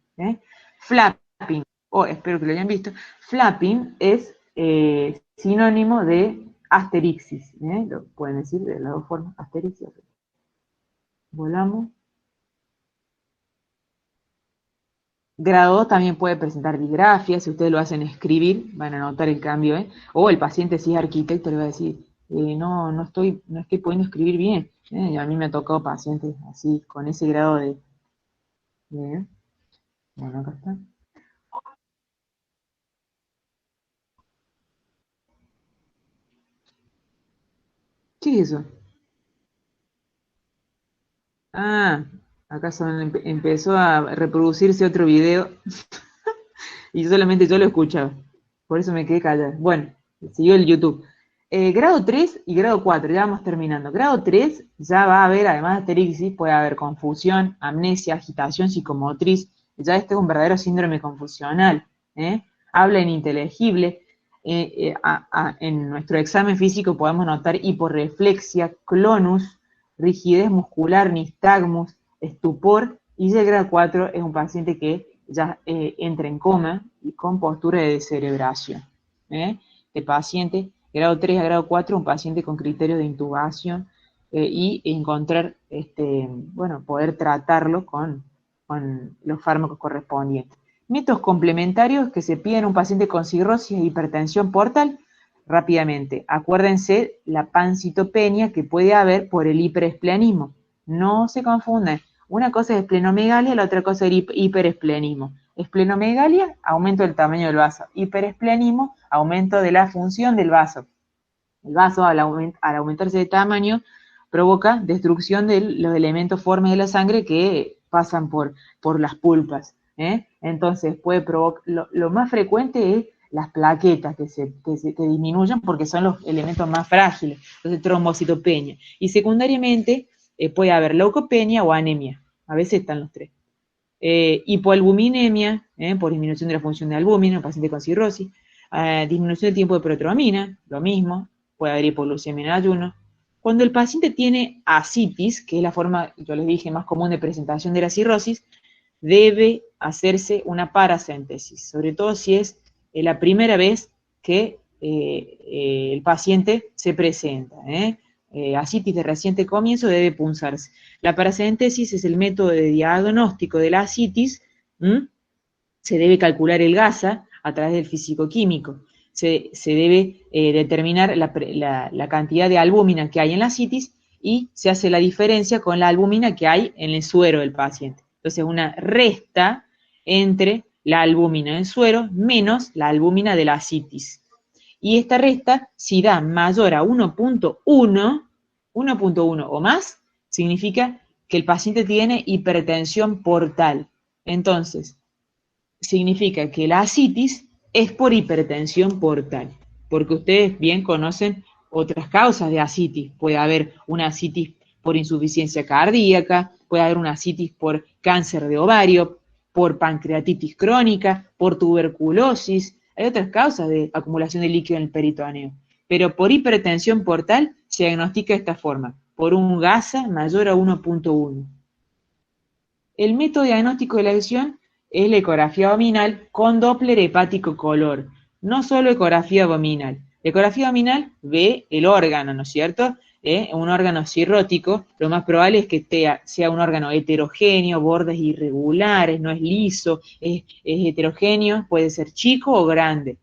Flapping, espero que lo hayan visto, flapping es sinónimo de asterixis, lo pueden decir de las dos formas, asterixis. Volamos. Grado 2 también puede presentar disgrafia, si ustedes lo hacen escribir, van a notar el cambio, o el paciente si es arquitecto le va a decir, no estoy pudiendo escribir bien, y a mí me ha tocado pacientes así, con ese grado de. Bueno, acá está. ¿Qué es eso? Ah, Acá empezó a reproducirse otro video y solamente yo lo escuchaba. Por eso me quedé callada. Bueno, siguió el YouTube. Grado 3 y grado 4, ya vamos terminando. Grado 3 ya va a haber, además de asterixis, puede haber confusión, amnesia, agitación psicomotriz. Ya este es un verdadero síndrome confusional. Habla ininteligible. En nuestro examen físico podemos notar hiporreflexia, clonus, rigidez muscular, nistagmus, estupor, y ya el grado 4 es un paciente que ya entra en coma y con postura de descerebración. El paciente, grado 3 a grado 4, un paciente con criterio de intubación y encontrar, poder tratarlo con los fármacos correspondientes. Métodos complementarios que se piden a un paciente con cirrosis e hipertensión portal, rápidamente. Acuérdense la pancitopenia que puede haber por el hiperesplenismo. No se confundan. Una cosa es esplenomegalia, la otra cosa es hiperesplenismo. Esplenomegalia, aumento del tamaño del vaso. Hiperesplenismo, aumento de la función del vaso. El vaso, al aumentarse de tamaño, provoca destrucción de los elementos formes de la sangre que pasan por las pulpas. Entonces, puede provocar, lo más frecuente es las plaquetas que disminuyen porque son los elementos más frágiles, entonces trombocitopenia. Y secundariamente puede haber leucopenia o anemia, a veces están los tres. Hipoalbuminemia, por disminución de la función de albúmina, un paciente con cirrosis, disminución del tiempo de protrombina, lo mismo, puede haber hipoglucemia en ayuno. Cuando el paciente tiene ascitis, que es la forma, yo les dije, más común de presentación de la cirrosis, debe hacerse una paracéntesis, sobre todo si es la primera vez que el paciente se presenta. Ascitis de reciente comienzo debe punzarse. La paracéntesis es el método de diagnóstico de la ascitis. Se debe calcular el GASA a través del físico-químico. Se debe determinar la cantidad de albúmina que hay en la ascitis y se hace la diferencia con la albúmina que hay en el suero del paciente. Entonces, una resta entre la albúmina del suero menos la albúmina de la ascitis. Y esta resta, si da mayor a 1.1 o más, significa que el paciente tiene hipertensión portal. Entonces, significa que la ascitis es por hipertensión portal, porque ustedes bien conocen otras causas de ascitis. Puede haber una ascitis por insuficiencia cardíaca, puede haber una ascitis por cáncer de ovario, por pancreatitis crónica, por tuberculosis. Hay otras causas de acumulación de líquido en el peritoneo. Pero por hipertensión portal se diagnostica de esta forma, por un GASA mayor a 1.1. El método diagnóstico de la lesión es la ecografía abdominal con Doppler hepático color, no solo ecografía abdominal. La ecografía abdominal ve el órgano, ¿no es cierto? Un órgano cirrótico, lo más probable es que sea un órgano heterogéneo, bordes irregulares, no es liso, es heterogéneo, puede ser chico o grande,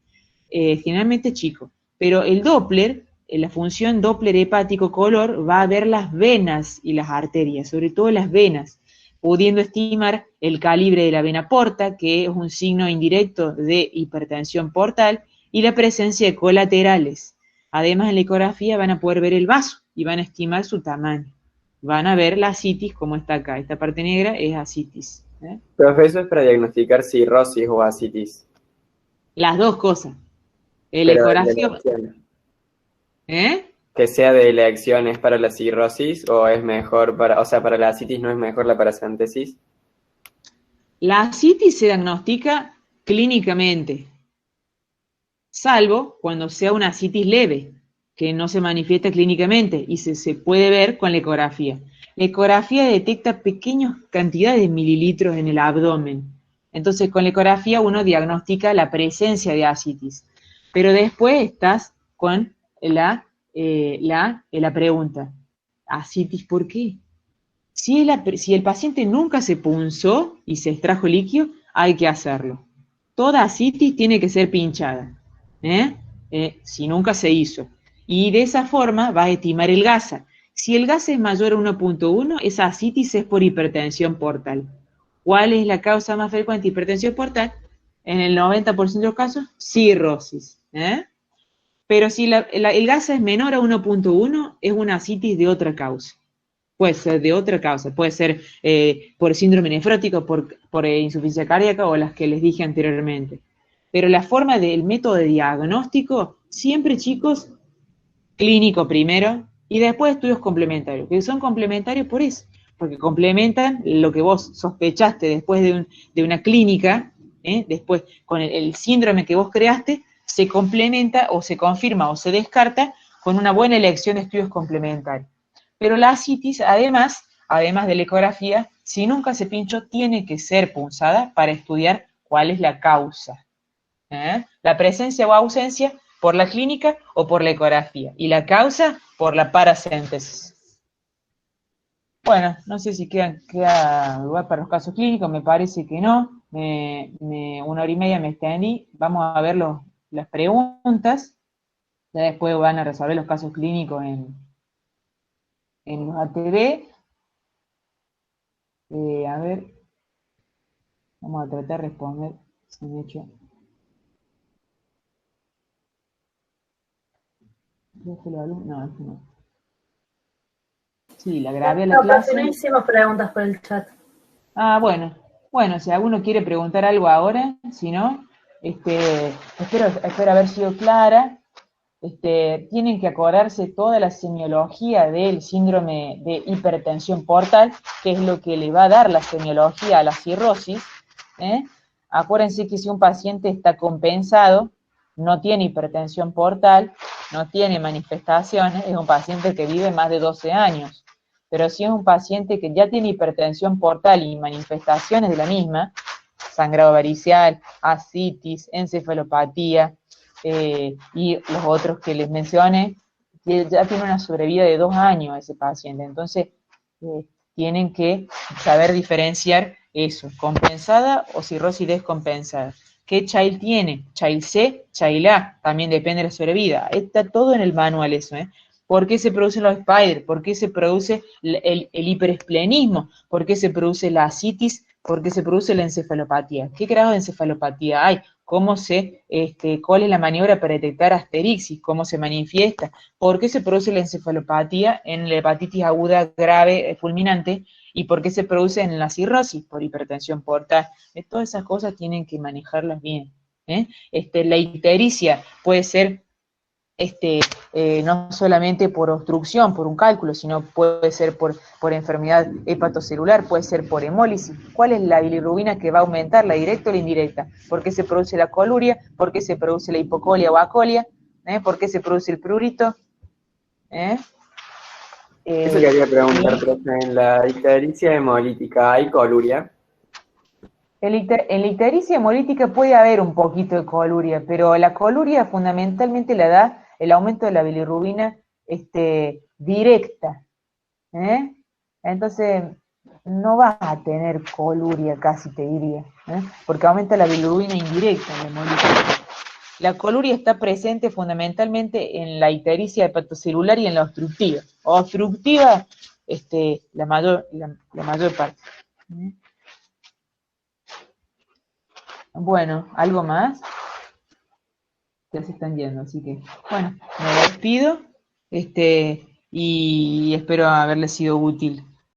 generalmente chico. Pero el Doppler, la función Doppler hepático color, va a ver las venas y las arterias, sobre todo las venas, pudiendo estimar el calibre de la vena porta, que es un signo indirecto de hipertensión portal, y la presencia de colaterales. Además, en la ecografía van a poder ver el vaso y van a estimar su tamaño. Van a ver la ascitis como está acá. Esta parte negra es ascitis. Profe, eso es para diagnosticar cirrosis o ascitis. Las dos cosas. El Pero ecografía. Que sea de elección, ¿es para la cirrosis o es mejor para la ascitis no es mejor la paracéntesis? La ascitis se diagnostica clínicamente, salvo cuando sea una ascitis leve, que no se manifiesta clínicamente y se puede ver con la ecografía. La ecografía detecta pequeñas cantidades de mililitros en el abdomen. Entonces, con la ecografía uno diagnostica la presencia de ascitis. Pero después estás con la pregunta, ¿ascitis por qué? Si el paciente nunca se punzó y se extrajo líquido, hay que hacerlo. Toda ascitis tiene que ser pinchada, si nunca se hizo. Y de esa forma va a estimar el GASA. Si el GASA es mayor a 1.1, esa ascitis es por hipertensión portal. ¿Cuál es la causa más frecuente de hipertensión portal? En el 90% de los casos, cirrosis. Pero si el GASA es menor a 1.1, es una ascitis de otra causa. puede ser de otra causa, puede ser por síndrome nefrótico, por insuficiencia cardíaca o las que les dije anteriormente. Pero la forma del método de diagnóstico, siempre chicos, clínico primero y después estudios complementarios, que son complementarios por eso, porque complementan lo que vos sospechaste después de una clínica, después con el síndrome que vos creaste, se complementa o se confirma o se descarta con una buena elección de estudios complementarios. Pero la ascitis, además de la ecografía, si nunca se pinchó, tiene que ser punzada para estudiar cuál es la causa. La presencia o ausencia por la clínica o por la ecografía. Y la causa por la parasíntesis. Bueno, no sé si queda lugar para los casos clínicos, me parece que no. 1 hora y media me extendí. Vamos a ver las preguntas. Ya después van a resolver los casos clínicos en los ATV. A ver, vamos a tratar de responder sin hecho. No, este no. Sí, la grabé a la clase. No hicimos preguntas por el chat. Ah, bueno. Bueno, si alguno quiere preguntar algo ahora, si no, espero haber sido clara. Tienen que acordarse toda la semiología del síndrome de hipertensión portal, que es lo que le va a dar la semiología a la cirrosis. Acuérdense que si un paciente está compensado, no tiene hipertensión portal, no tiene manifestaciones, es un paciente que vive más de 12 años. Pero si es un paciente que ya tiene hipertensión portal y manifestaciones de la misma, sangrado varicial, ascitis, encefalopatía, y los otros que les mencioné, que ya tiene una sobrevida de 2 años ese paciente. Entonces, tienen que saber diferenciar eso, compensada o cirrosis descompensada. ¿Qué child tiene? Child C, child A, también depende de la sobrevida. Está todo en el manual eso, ¿Por qué se producen los spiders? ¿Por qué se produce el hiperesplenismo? ¿Por qué se produce la ascitis? ¿Por qué se produce la encefalopatía? ¿Qué grado de encefalopatía hay? ¿Cuál es la maniobra para detectar asterixis? ¿Cómo se manifiesta? ¿Por qué se produce la encefalopatía en la hepatitis aguda grave fulminante? ¿Y por qué se produce en la cirrosis? Por hipertensión portal. Todas esas cosas tienen que manejarlas bien. La ictericia puede ser no solamente por obstrucción, por un cálculo, sino puede ser por enfermedad hepatocelular, puede ser por hemólisis. ¿Cuál es la bilirrubina que va a aumentar, la directa o la indirecta? ¿Por qué se produce la coluria? ¿Por qué se produce la hipocolia o acolia? ¿Por qué se produce el prurito? Eso quería preguntar, profe, en la ictericia hemolítica, ¿hay coluria? En la ictericia hemolítica puede haber un poquito de coluria, pero la coluria fundamentalmente la da el aumento de la bilirrubina directa. Entonces, no vas a tener coluria casi, te diría, porque aumenta la bilirrubina indirecta en la hemolítica. La coluria está presente fundamentalmente en la ictericia hepatocelular y en la obstructiva. Obstructiva, la mayor parte. Bueno, ¿algo más? Ya se están yendo, así que, bueno, me despido, y espero haberles sido útil.